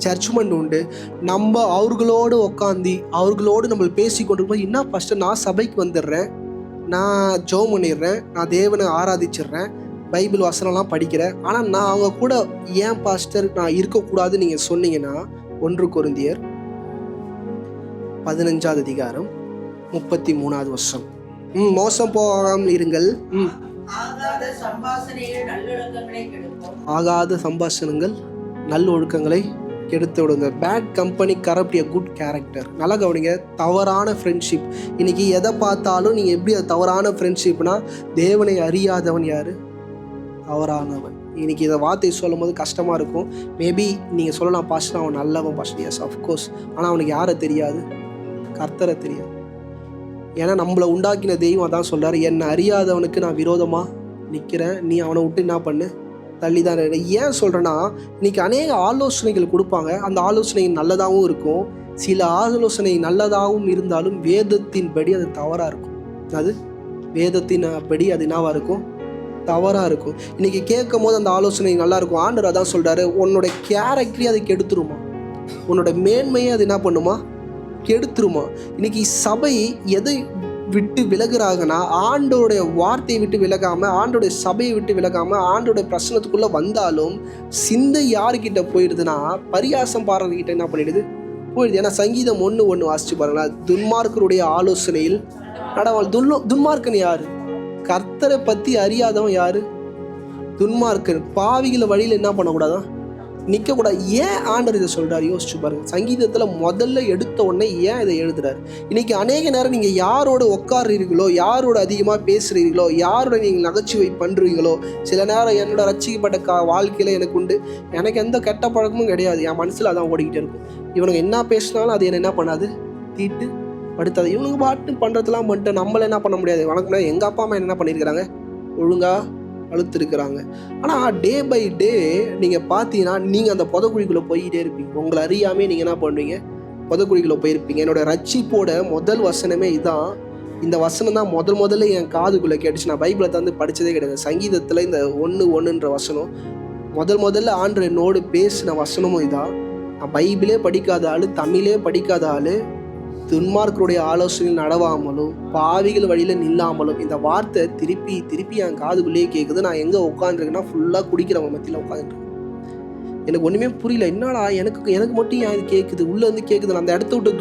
ஜட்ஜ்மெண்ட் உண்டு. நம்ம அவர்களோடு உட்காந்து அவர்களோடு நம்ம பேசி கொண்டிருக்கும்போது, என்ன பாஸ்டர் நான் சபைக்கு வந்துடுறேன், நான் ஜெபம் பண்ணிடுறேன், நான் தேவனை ஆராதிச்சிடுறேன், பைபிள் வசனம்லாம் படிக்கிறேன், ஆனால் நான் அவங்க கூட ஏன் பாஸ்டர் நான் இருக்கக்கூடாதுன்னு நீங்கள் சொன்னீங்கன்னா 1 கொரிந்தியர் 15:33 மோசம் போகாமல் இருங்கள். ஆகாத சம்பாஷணைகள் நல்லொழுக்கங்களை கெடுத்து விடுங்க. Bad company corrupt a good character. நல்லா கவனிங்க. தவறான ஃப்ரெண்ட்ஷிப். இன்னைக்கு எதை பார்த்தாலும் நீங்கள் எப்படி அது தவறான ஃப்ரெண்ட்ஷிப்னா, தேவனை அறியாதவன் யாரு? தவறானவன். இன்னைக்கு இதை வார்த்தை சொல்லும் போது கஷ்டமாக இருக்கும். மேபி நீங்கள் சொல்லலாம், பாஸ்டர் அவன் நல்லவன் பாஸ்டர். S, of course. ஆனால் அவனுக்கு யாரை தெரியாது? கர்த்தரை தெரியாது. ஏன்னா நம்மளை உண்டாக்கின தெய்வம் அதான் சொல்கிறார், என்னை அறியாதவனுக்கு நான் விரோதமாக நிற்கிறேன், நீ அவனை விட்டு என்ன பண்ணு, தள்ளி தான். ஏன் சொல்கிறேன்னா, இன்றைக்கி அநேக ஆலோசனைகள் கொடுப்பாங்க. அந்த ஆலோசனை நல்லதாகவும் இருக்கும். சில ஆலோசனை நல்லதாகவும் இருந்தாலும் வேதத்தின்படி அது தவறாக இருக்கும். அது வேதத்தின் படி அது என்னவாக இருக்கும்? தவறாக இருக்கும். இன்றைக்கி கேட்கும் போது அந்த ஆலோசனை நல்லா இருக்கும். ஆண்டவர் அதான் சொல்கிறாரு, உன்னோட கேரக்டரே அது கெடுத்துருமா, உன்னோட மேன்மையை அது என்ன பண்ணுமா? கெடுத்துருமா. இன்றைக்கி சபை எதை விட்டு விலகுறாங்கன்னா, ஆண்டோடைய வார்த்தையை விட்டு விலகாமல், ஆண்டோடைய சபையை விட்டு விலகாமல், ஆண்டோடைய பிரச்சனத்துக்குள்ளே வந்தாலும் சிந்தை யாருக்கிட்ட போயிடுதுன்னா, பரியாசம் பாடுறதுக்கிட்ட என்ன பண்ணிடுது? போயிடுது. ஏன்னா சங்கீதம் 1:1 வாசிச்சு பாருங்களா, துன்மார்க்கருடைய ஆலோசனையில் நடவாள். துன்மார்க்கன் யாரு? கர்த்தரை பற்றி அறியாதவன் யாரு? துன்மார்க்கன். பாவிகளை வழியில் என்ன பண்ணக்கூடாதான்? நிற்கக்கூடாது. ஏன் ஆண்டவர் இதை சொல்கிறார்? யோசிச்சு பாருங்கள். சங்கீதத்தில் முதல்ல எடுத்த உடனே ஏன் இதை எழுதுறாரு? இன்றைக்கி அநேக நேரம் நீங்கள் யாரோட உட்காருறீங்களோ, யாரோட அதிகமாக பேசுகிறீங்களோ, யாரோட நீங்கள் நகைச்சுவை பண்ணுறீங்களோ, சில நேரம் என்னோட ரட்சிக்கப்பட்ட வாழ்க்கையில் எனக்கு உண்டு, எனக்கு எந்த கெட்ட பழக்கமும் கிடையாது, என் மனசில் அதான் ஓடிக்கிட்டே இருக்கும். இவனுக்கு என்ன பேசினாலும் அது என்ன பண்ணாது? தீட்டு படுத்தாது. இவனுக்கு பாட்டு பண்ணுறதுலாம் பண்ணிட்டு நம்மளை என்ன பண்ண முடியாது. வணக்கம், எங்கள் அப்பா அம்மா என்ன பண்ணியிருக்கிறாங்க? ஒழுங்காக அழுத்திருக்கிறாங்க. ஆனால் டே பை டே நீங்கள் பார்த்தீங்கன்னா, நீங்கள் அந்த புதக்குழிக்குள்ளே போயிட்டே இருப்பீங்க. உங்களை அறியாமே நீங்கள் என்ன பண்ணுவீங்க? புதக்குழிக்குள்ளே போயிருப்பீங்க. என்னோடய ரட்சிப்போட முதல் வசனமே இதான். இந்த வசனம் தான் முதல்ல என் காதுக்குள்ளே கேட்டுச்சு. நான் பைபிளை தந்து படித்ததே கிடையாது. சங்கீதத்தில் இந்த 1:1 வசனம் முதல்ல ஆண்டவர் என்னோடு பேசின வசனமும் இதான். நான் பைபிளே படிக்காத ஆள், தமிழே படிக்காத ஆள், துன்மார்க்கருடைய ஆலோசனையில் நடவாமலும் பாவிகள் வழியில் நில்லாமலும், இந்த வார்த்தை திருப்பி என் காதுக்குள்ளேயே கேட்குது. நான் எங்கே உட்காந்துருக்கேன்னா, ஃபுல்லாக குடிக்கிறவங்க மத்தியில் உட்காந்துருக்கேன். எனக்கு ஒன்றுமே புரியல. என்னடா எனக்கு மட்டும் ஏன் இது கேட்குது? உள்ளேருந்து கேட்குது. நான் அந்த இடத்த விட்டு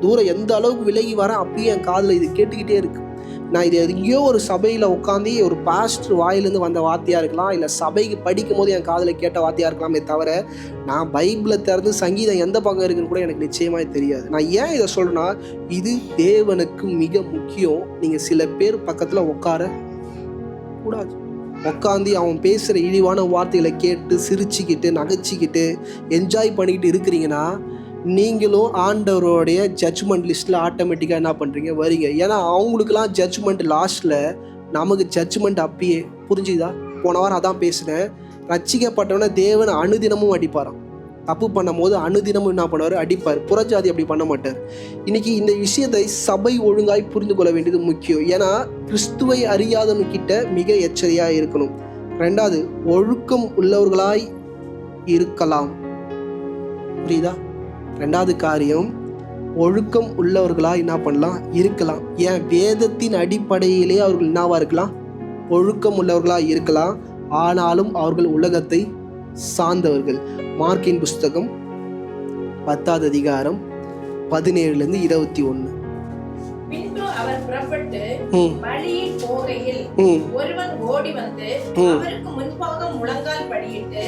தூரம் எந்த அளவுக்கு விலகி வரேன், அப்பயே என் காதில் இது கேட்டுக்கிட்டே இருக்கு. நான் இது எங்கேயோ ஒரு சபையில் உட்காந்து ஒரு பாஸ்டர் வாயிலேருந்து வந்த வார்த்தையாக இருக்கலாம், இல்லை சபைக்கு படிக்கும் போது என் காதில் கேட்ட வார்த்தையாக இருக்கலாமே தவிர, நான் பைபிளை திறந்து சங்கீதம் எந்த பக்கம் இருக்குன்னு கூட எனக்கு நிச்சயமாக தெரியாது. நான் ஏன் இதை சொல்கிறேன்னா, இது தேவனுக்கு மிக முக்கியம். நீங்கள் சில பேர் பக்கத்தில் உட்கார கூடாது. உட்காந்து அவன் பேசுகிற இழிவான வார்த்தைகளை கேட்டு சிரிச்சுக்கிட்டு நகைச்சிக்கிட்டு என்ஜாய் பண்ணிக்கிட்டு இருக்கிறீங்கன்னா, நீங்களும் ஆண்டவருடைய ஜட்ஜ்மெண்ட் லிஸ்ட்டில் ஆட்டோமேட்டிக்காக என்ன பண்ணுறீங்க? வரீங்க. ஏன்னா அவங்களுக்குலாம் ஜட்ஜ்மெண்ட் லாஸ்ட்டில், நமக்கு ஜட்ஜ்மெண்ட் அப்பயே. புரிஞ்சுதா? போன வாரம் அதான் பேசினேன். ரட்சிக்கப்பட்டவன தேவன் அனுதினமும் அடிப்பாராம். தப்பு பண்ணும் போது அனுதினமும் என்ன பண்ணுவார்? அடிப்பார். புறஜாதி அப்படி பண்ண மாட்டார். இன்றைக்கி இந்த விஷயத்தை சபை ஒழுங்காய் புரிந்து கொள்ள வேண்டியது முக்கியம். ஏன்னா கிறிஸ்துவை அறியாதவன்கிட்ட மிக எச்சரிக்கையாக இருக்கணும். 2வது, ஒழுக்கம் உள்ளவர்களாய் இருக்கலாம். புரியுதா? 2வது காரியம், ஒழுக்கம் உள்ளவர்களா என்ன பண்ணலாம் இருக்கலாம். ஏன் வேதத்தின் அடிப்படையிலே அவர்கள் என்னவா இருக்கலாம், ஒழுக்கம் உள்ளவர்களா இருக்கலாம். ஆனாலும் அவர்கள் உலகத்தை சார்ந்தவர்கள். மார்க்கின் புஸ்தகம் 10வது அதிகாரம் 17-21. பின்பு அவர் புறப்பட்டு வழியில் போகையில் ஒருவன் ஓடி வந்து அவருக்கு முன்பாக முழங்கால் படியிட்டு,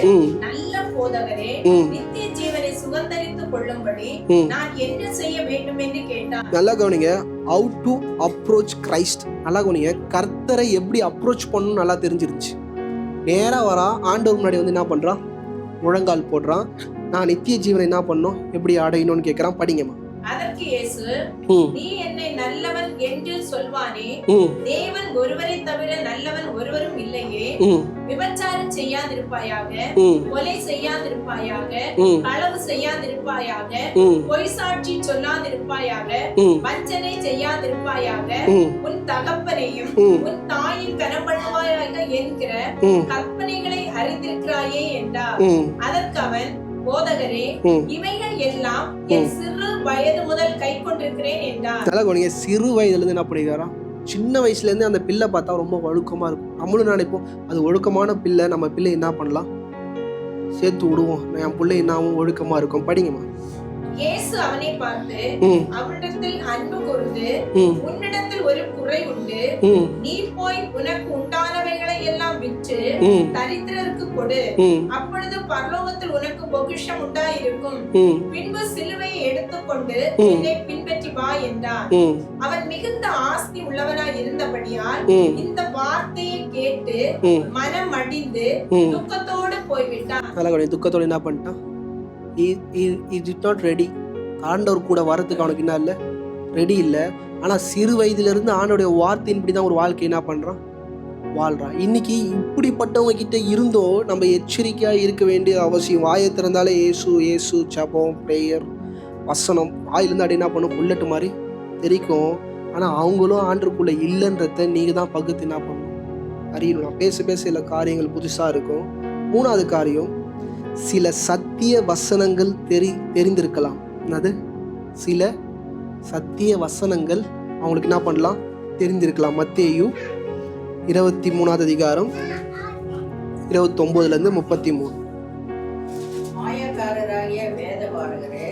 நல்ல போதகரே, நித்திய ஜீவனை சுகந்தரித்துக் கொள்ளும்படி நான் என்ன செய்ய வேண்டும் என்று கேட்டான். நல்லா கவனிங்க, how to approach Christ. நல்லா கவனிங்க, கர்த்தரை எப்படி அப்ரோச் பண்ணணும் நல்லா தெரிஞ்சிருச்சு. நேரா வரா, ஆண்டவர் முன்னாடி வந்து என்ன பண்றான், முழங்கால் போடுறான். நான் நித்திய ஜீவனை என்ன பண்ணணும், எப்படி அடையணும்னு கேட்கிறான். படிங்கம்மா. அதற்கு இயேசு, நீ என்னை நல்லவன் என்று சொல்வானே, தேவன் ஒருவரை தவிர நல்லவன் ஒருவரும் இல்லையே. விபச்சாரம் செய்யாதிருப்பாயாக, கொலை செய்யாதிருப்பாயாக, களவு செய்யாதிருப்பாயாக, பொய் சாட்சி சொல்லாதிருப்பாயாக, வஞ்சனை செய்யாதிருப்பாயாக, உன் தகப்பனையும் உன் தாயின் கனப்படுவாயாக என்கிற கற்பனைகளை அறிந்திருக்கிறாயே என்றார். அதற்கு அவன், போதகரே, இவைகள் எல்லாம் என் சிறு வயது முதல் கை கொண்டிருக்கிறேன் என்றார். சிறு வயதுல இருந்து என்ன பண்ணிக்கிறாராம், சின்ன வயசுல இருந்து அந்த பிள்ளை பார்த்தா ரொம்ப ஒழுக்கமா இருக்கும். நம்மளும் நினைப்போம் அது ஒழுக்கமான பிள்ளை, நம்ம பிள்ளை என்ன பண்ணலாம், சேர்த்து விடுவோம், என் பிள்ளை என்னாவும் ஒழுக்கமா இருக்கும். படிங்கம்மா. இயேசு அவனை பார்த்து அவனிடத்தில் அன்பு கூர்ந்து, உன்னிடத்தில் ஒரு குறை உண்டு, நீ போய் உனக்கு உண்டானவைகளை எல்லாம் விற்று தரித்திரருக்கு கொடு, அப்பொழுது பரலோகத்தில் உனக்கு பொக்கிஷம் உண்டாயிருக்கும். பின்பு சிலுவையை எடுத்துக்கொண்டு என்னை பின்பற்றி வா என்றார். அவன் மிகுந்த ஆஸ்தி உள்ளவனாய் இருந்தபடியால் இந்த வார்த்தையை கேட்டு மனம் அடிந்து துக்கத்தோடு போய்விட்டான். துக்கத்தோடு என்ன பண்ணிட்டான், ரெடி. ஆண்டவர் கூட வரதுக்கு அவனுக்கு என்ன இல்லை, ரெடி இல்லை. ஆனால் சிறு வயதிலிருந்து ஆண்டோடைய வார்த்தையின்படி தான் ஒரு வாழ்க்கை என்ன பண்ணுறான், வாழ்றான். இன்னைக்கு இப்படிப்பட்டவங்க கிட்ட இருந்தோ நம்ம எச்சரிக்கையாக இருக்க வேண்டிய அவசியம். வாயை திறந்தாலே ஏசு ஏசு, ஜெபம், பிரேயர், வசனம் வாயிலிருந்து அப்படி என்ன பண்ணும், புல்லட்டு மாதிரி தெரிக்கும். ஆனால் அவங்களும் ஆண்டருக்குள்ளே இல்லைன்றத நீங்கள் தான் பகுத்து என்ன பண்ணணும், அறியணும். பேச பேச சில காரியங்கள் புதுசாக இருக்கும். 3வது காரியம், சில சத்திய வசனங்கள் தெரிந்திருக்கலாம். என்னது, சில சத்திய வசனங்கள் அவங்களுக்கு என்ன பண்ணலாம், தெரிந்திருக்கலாம். மத்தேயு 23வது அதிகாரம் 29-33. மாயக்காரராகிய வேதபாரகரே,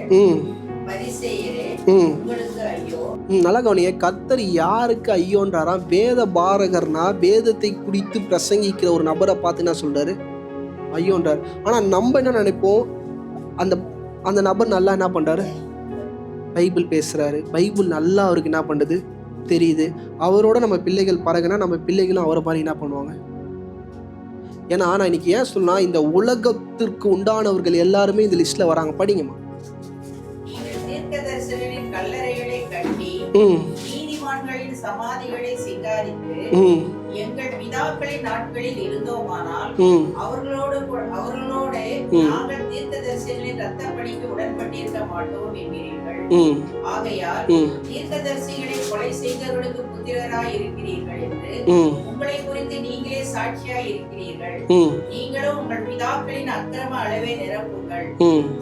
பரிசேயரே, உங்களுக்கு ஐயோ. நல்லா கவனிங்க, கர்த்தர் யாருக்கு ஐயோன்றாராம், வேத பாரகர்னா வேதத்தை குறித்து பிரசங்கிக்கிற ஒரு நபரை பார்த்து என்ன சொல்றாரு, ஐயோன்றார். ஆனா நம்ம என்ன நினைப்போம், அந்த நபர் நல்லா என்ன பண்றாரு, பைபிள் பேசுறாரு, பைபிள் நல்லா அவருக்கு என்ன பண்ணுது தெரியுது. அவரோட நம்ம பிள்ளைகள் பழகுனா நம்ம பிள்ளைகளும் அவரை மாதிரி என்ன பண்ணுவாங்க. ஏன்னா நான் இன்னைக்கு ஏன் சொன்னா, இந்த உலகத்திற்கு உண்டானவர்கள் எல்லாருமே இந்த லிஸ்ட்ல வராங்க. படிங்கம்மா. கல்லறைகளை கட்டி நீதிமான்களின் சமாதிகளை சிங்காரித்து எங்கள் பிதாக்களின் நாட்களில் இருந்தோமானால் அவர்களோடு நாங்கள் தீர்க்கதரிசிகளின் இரத்தப்படிக்கு உடன்பட்டிருக்க மாட்டோம் என்கிறீர்கள். ஆகையால் தீர்க்கதரிசிகளை கொலை செய்தவர்களுக்கு புத்திரராய் இருக்கிறீர்கள் என்று உங்களை குறித்து நீங்களே சாட்சியாய் இருக்கிறீர்கள். நீங்களும் உங்கள் பிதாக்களின் அக்கிரம அளவை நிரப்புங்கள்.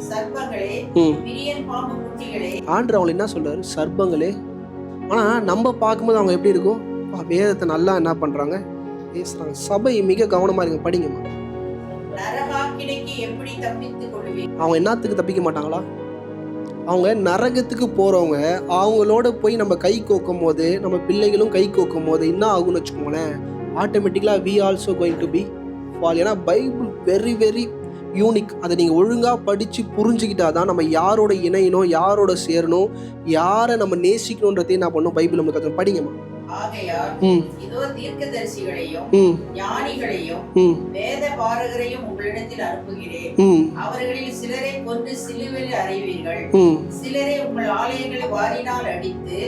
சர்ப்பங்களே, விரியன் பாம்பு குட்டிகளே. ஆண்டவர் அவங்க என்ன சொல்றாரு, சர்ப்பங்களே. ஆனா நம்ம பார்க்கும்போது அவங்க எப்படி இருக்கும், வேதத்தை நல்லா என்ன பண்றாங்க, பேசுறாங்க. சபை மிக கவனமா இருங்க. படிங்கம்மா. அவங்க என்னத்துக்கு தப்பிக்க மாட்டாங்களா, அவங்க நரகத்துக்கு போறவங்க. அவங்களோட போய் நம்ம கை கோக்கும் போது, நம்ம பிள்ளைகளும் கை கோக்கும் போது என்ன ஆகும்னு வச்சுக்கோங்களேன், ஆட்டோமேட்டிக்கலா we also going to be fall. ஏன்னா பைபிள் வெரி வெரி யூனிக். அதை நீங்கள் ஒழுங்காக படித்து புரிஞ்சுக்கிட்டாதான் நம்ம யாரோட இணையணும், யாரோட சேரணும், யாரை நம்ம நேசிக்கணுன்றதையும் நான் பண்ணும் பைபிள் நமக்கு கற்று. படிங்கம்மா. ஆகையால் இதோ தீர்க்கதரிசிகளையும் ஞானிகளையும் வேத பாரகரையும் உங்களிடத்தில் அனுப்புகிறேன். அவர்களில் சிலரை கொண்டு சிலுவையில் அறைவீர்கள், சிலரை உங்கள் ஆலயங்களை வாரினால் அடித்து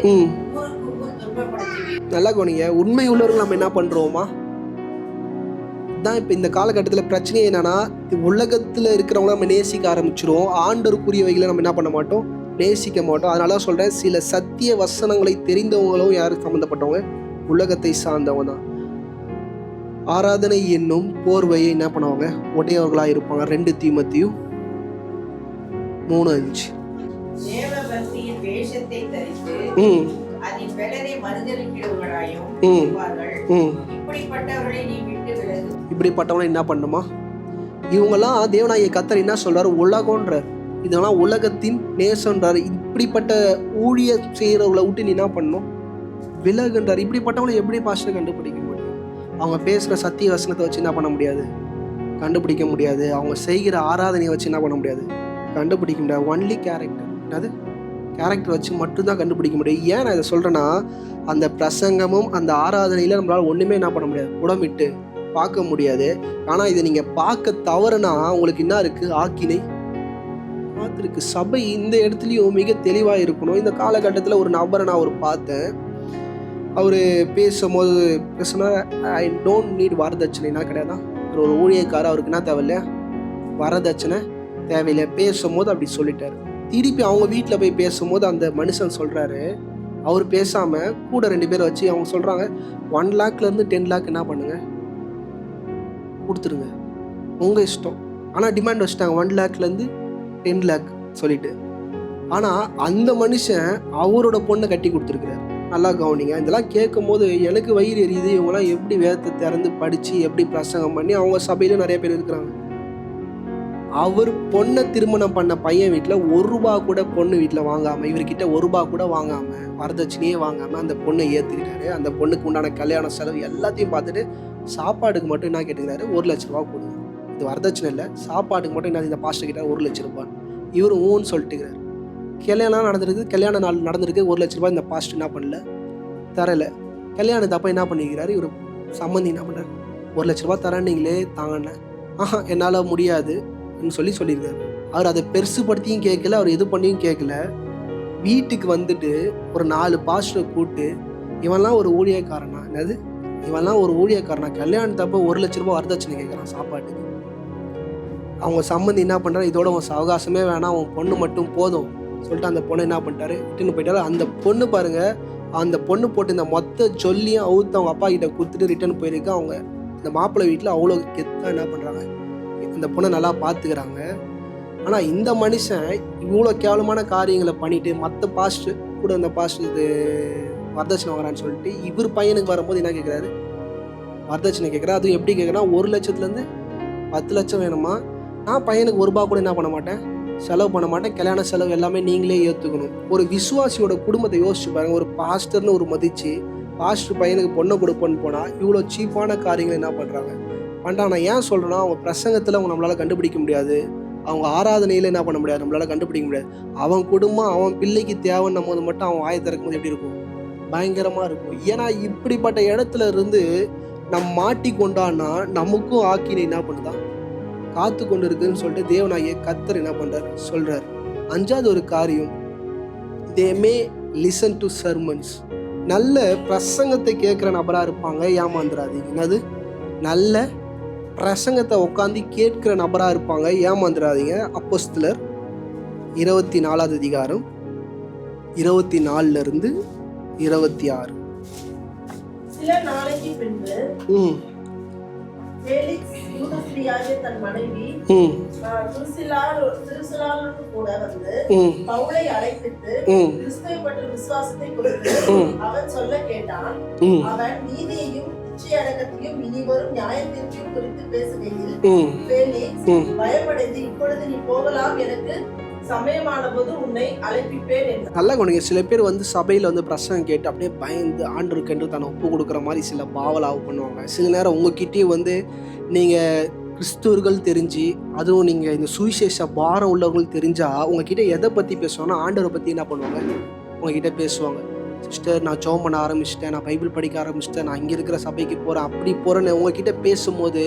ஊருக்கு ஊர் துன்பப்படுத்துவீர்கள். நல்லா கவனிங்க, உண்மை உள்ளவர்கள் நம்ம என்ன பண்றோமா தான். இப்போ இந்த காலகட்டத்தில் பிரச்சனை என்னன்னா, உலகத்தில் இருக்கிறவங்கள நம்ம நேசிக்க ஆரம்பிச்சிருவோம், ஆண்டருக்குரியவைகளை நம்ம என்ன பண்ண மாட்டோம், நேசிக்க மாட்டோம். அதனால தான் சொல்கிறேன், சில சத்திய வசனங்களை தெரிந்தவங்களும் யார் சம்மந்தப்பட்டவங்க, உலகத்தை சார்ந்தவங்க தான். ஆராதனை என்னும் போர்வையை என்ன பண்ணுவாங்க, உடையவர்களாக இருப்பாங்க. 2 தீமோத்தேயு 3:5. தீர்க்கதரிசியின் வேஷத்தை தரித்து ம் அதன் பெலரை மறுதலிக்கிறவர்களாயும் ம் இருப்பார்கள். ம் இப்படிப்பட்டவர்களை நீ விட்டு விலகு. இப்படிப்பட்டவனை என்ன பண்ணுமா? இவங்கெல்லாம் தேவனாகிய கர்த்தர் என்ன சொல்றாரு? உலகம்ன்றார். இதெல்லாம் உலகத்தின் நேசன்றாரு. இப்படிப்பட்ட ஊழிய செய்கிறவங்களை விட்டு நீ என்ன பண்ணணும்? விலகுன்றார். இப்படிப்பட்டவங்களை எப்படி பாஸ்டர் கண்டுபிடிக்க முடியும்? அவங்க பேசுகிற சத்திய வசனத்தை வச்சு என்ன பண்ண முடியாது? கண்டுபிடிக்க முடியாது. அவங்க செய்கிற ஆராதனையை வச்சு என்ன பண்ண முடியாது? கண்டுபிடிக்க முடியாது. Only character. அது கேரக்டர் வச்சு மட்டும்தான் கண்டுபிடிக்க முடியும். ஏன் நான் இதை சொல்கிறேன்னா, அந்த பிரசங்கமும் அந்த ஆராதனையில் நம்மளால் ஒன்றுமே என்ன பண்ண முடியாது, உடம்பிட்டு பார்க்க முடியாது. ஆனால் இதை நீங்கள் பார்க்க தவறுனா உங்களுக்கு என்ன இருக்குது? ஆக்கினை பார்த்துருக்கு. சபை இந்த இடத்துலையும் மிக தெளிவாக இருக்கணும். இந்த காலகட்டத்தில் ஒரு நபரை நான் பார்த்தேன். அவர் பேசும்போது பேசுனா, ஐ டோன்ட் நீட் வரதட்சணைனா கிடையாதான். ஒரு ஊழியக்காரர், அவருக்கு என்ன தேவையில்லையா? வரதட்சணை தேவையில்லை. பேசும்போது அப்படி சொல்லிட்டாரு. திருப்பி அவங்க வீட்டில் போய் பேசும்போது அந்த மனுஷன் சொல்கிறாரு, அவர் பேசாமல் கூட 2 பேரை வச்சு அவங்க சொல்கிறாங்க, 1 லேக்லேருந்து 10 லேக் என்ன பண்ணுங்க, கொடுத்துருங்க, உங்கள் இஷ்டம். ஆனால் டிமாண்ட் வச்சுட்டாங்க 1 லேக்லேருந்து 10 லேக் சொல்லிட்டு. ஆனால் அந்த மனுஷன் அவரோட பொண்ணை கட்டி கொடுத்துருக்குறாரு. நல்லா கவனிங்க. இதெல்லாம் கேட்கும் போது எனக்கு வயிறு எரியுது. இவங்களாம் எப்படி வேதத்தை திறந்து படித்து எப்படி பிரசங்கம் பண்ணி, அவங்க சபையிலும் நிறைய பேர் இருக்கிறாங்க. அவர் பொண்ணை திருமணம் பண்ண பையன் வீட்டில் 1 ரூபா கூட பொண்ணு வீட்டில் வாங்காமல், இவர்கிட்ட 1 ரூபா கூட வாங்காமல், வரதட்சணையே வாங்காமல் அந்த பொண்ணை ஏற்றுக்கிட்டாரு. அந்த பொண்ணுக்கு உண்டான கல்யாண செலவு எல்லாத்தையும் பார்த்துட்டு சாப்பாடுக்கு மட்டும் என்ன கேட்டுக்கிறாரு? 1 லட்ச ரூபா கொடுங்க. இது வரதட்சணை இல்லை, சாப்பாடுக்கு மட்டும் என்ன இந்த பாஸ்டர் கிட்ட 1 லட்ச ரூபாய். இவர் ஊன்னு சொல்லிட்டுக்கிறார். கல்யாணம் நடந்திருக்கு, கல்யாண நாள் நடந்திருக்கு, 1 லட்ச ரூபாய் இந்த பாஸ்டர் என்ன பண்ணல, தரல. கல்யாணத்தை அப்போ என்ன பண்ணிக்கிறாரு இவர் சம்மந்தி என்ன பண்ணுறாரு? 1 லட்ச ரூபாய் தரேன்னீங்களே தாங்கண்ணே. என்னால் முடியாது சொல்லியிருக்காரு. அவர் அதை பெருசுப்படுத்தியும் கேட்கல, அவர் எது பண்ணியும் கேட்கல. வீட்டுக்கு வந்துட்டு ஒரு 4 பாஸ்டரை கூப்பிட்டு, இவன்லாம் ஒரு ஊழியக்காரனா? என்னது இவன்லாம் ஒரு ஊழியக்காரனா? கல்யாணத்தப்போ 1 லட்ச ரூபாய் வரதட்சணை கேட்குறான் சாப்பாட்டுக்கு. அவங்க சம்மந்தி என்ன பண்ணுறாரு? இதோட உன் அவகாசமே வேணாம், அவன் பொண்ணு மட்டும் போதும் சொல்லிட்டு அந்த பொண்ணை என்ன பண்ணிட்டாரு? விட்டுன்னு போயிட்டாரு. அந்த பொண்ணு பாருங்க, அந்த பொண்ணு போட்டு இந்த மொத்த சொல்லியும் அவுத்து அவங்க அப்பா கிட்ட கொடுத்துட்டு ரிட்டர்ன் போயிருக்கு. அவங்க இந்த மாப்பிள்ளை வீட்டில் அவ்வளோ கெத்தாக என்ன பண்ணுறாங்க, இந்த பொண்ணை நல்லா பார்த்துக்கிறாங்க. ஆனால் இந்த மனுஷன் இவ்வளோ கேவலமான காரியங்களை பண்ணிட்டு மற்ற பாஸ்ட் கூட அந்த பாஸ்ட் இது வரதட்சணை வரான்னு சொல்லிட்டு இவர் பையனுக்கு வரும்போது என்ன கேட்குறாரு? வரதட்சணை கேட்குறா. அதுவும் எப்படி கேட்குறா? 1 லட்சத்துலேருந்து 10 லட்சம் வேணுமா? நான் பையனுக்கு 1 ரூபா கூட என்ன பண்ண மாட்டேன், செலவு பண்ண மாட்டேன். கல்யாண செலவு எல்லாமே நீங்களே ஏற்றுக்கணும். ஒரு விசுவாசியோட குடும்பத்தை யோசிச்சு பாருங்க. ஒரு பாஸ்டர்னு ஒரு மதித்து பாஸ்டர் பையனுக்கு பொண்ணை கொடுப்போன்னு போனால் இவ்வளோ சீப்பான காரியங்கள் என்ன பண்ணுறாங்க பண்ணுறாங்க. நான் ஏன் சொல்கிறேன்னா, அவங்க பிரசங்கத்தில் அவங்க நம்மளால் கண்டுபிடிக்க முடியாது, அவங்க ஆராதனையில் என்ன பண்ண முடியாது, நம்மளால் கண்டுபிடிக்க முடியாது. அவன் குடும்பம் அவன் பிள்ளைக்கு தேவைன்னும் போது மட்டும் அவன் வாயை திறக்கும் போது எப்படி இருக்கும்? பயங்கரமாக இருக்கும். ஏன்னா இப்படிப்பட்ட இடத்துல இருந்து நம்ம மாட்டி கொண்டான்னா நமக்கும் ஆக்கினை என்ன பண்ணுதான், காத்து கொண்டு இருக்குன்னு சொல்லிட்டு தேவனாகிய கர்த்தர் என்ன பண்றாரு சொல்றாரு. 5வது ஒரு காரியம், they may listen to sermons. நல்ல பிரசங்கத்தை கேட்குற நபராக இருப்பாங்க, ஏமாந்துடாதீங்க. என்னது? நல்ல பிரசங்கத்தை உட்காந்து கேட்கிற நபராக இருப்பாங்க, ஏமாந்துடாதீங்க. அப்போஸ்தலர் 24வது அதிகாரம் 24 26. சில நாளைக்கு பின்பு ஃபேலிக்ஸ் யூதஸ்திரியாகிய தன் மனைவி திருசிலாளுக்கு கூட வந்து பவுலை அழைப்பித்து கிறிஸ்துவை பற்றிய விசுவாசத்தை குறித்து அவன் சொல்ல கேட்டான். அவன் நீதியையும் இச்சையடக்கத்தையும் இனிவரும் நியாயத்திற்கும் குறித்து பேசுகையில் ஃபேலிக்ஸ் பயப்படைந்து, இப்பொழுது நீ போகலாம், எனக்கு சமயமான போது உன்னை அழைப்பிப்பேன் என்று. நல்லா கவனிங்க. சில பேர் வந்து சபையில் வந்து பிரசங்கம் கேட்டு அப்படியே பயந்து ஆண்டவருக்கென்று தன்னை ஒப்பு கொடுக்குற மாதிரி சில பாவலாக பண்ணுவாங்க. சில நேரம் உங்ககிட்டயே வந்து நீங்கள் கிறிஸ்துவர்கள் தெரிஞ்சு, அதுவும் நீங்கள் இந்த சுவிசேஷ பாரம் உள்ளவர்கள் தெரிஞ்சால் உங்ககிட்ட எதை பற்றி பேசுவாங்கன்னா ஆண்டவரை பற்றி என்ன பண்ணுவாங்க, உங்ககிட்ட பேசுவாங்க. சிஸ்டர், நான் ஜெபம் பண்ண ஆரம்பிச்சிட்டேன், நான் பைபிள் படிக்க ஆரம்பிச்சிட்டேன், நான் இங்கே இருக்கிற சபைக்கு போகிறேன், அப்படி போகிறேன்னு உங்ககிட்ட பேசும்போது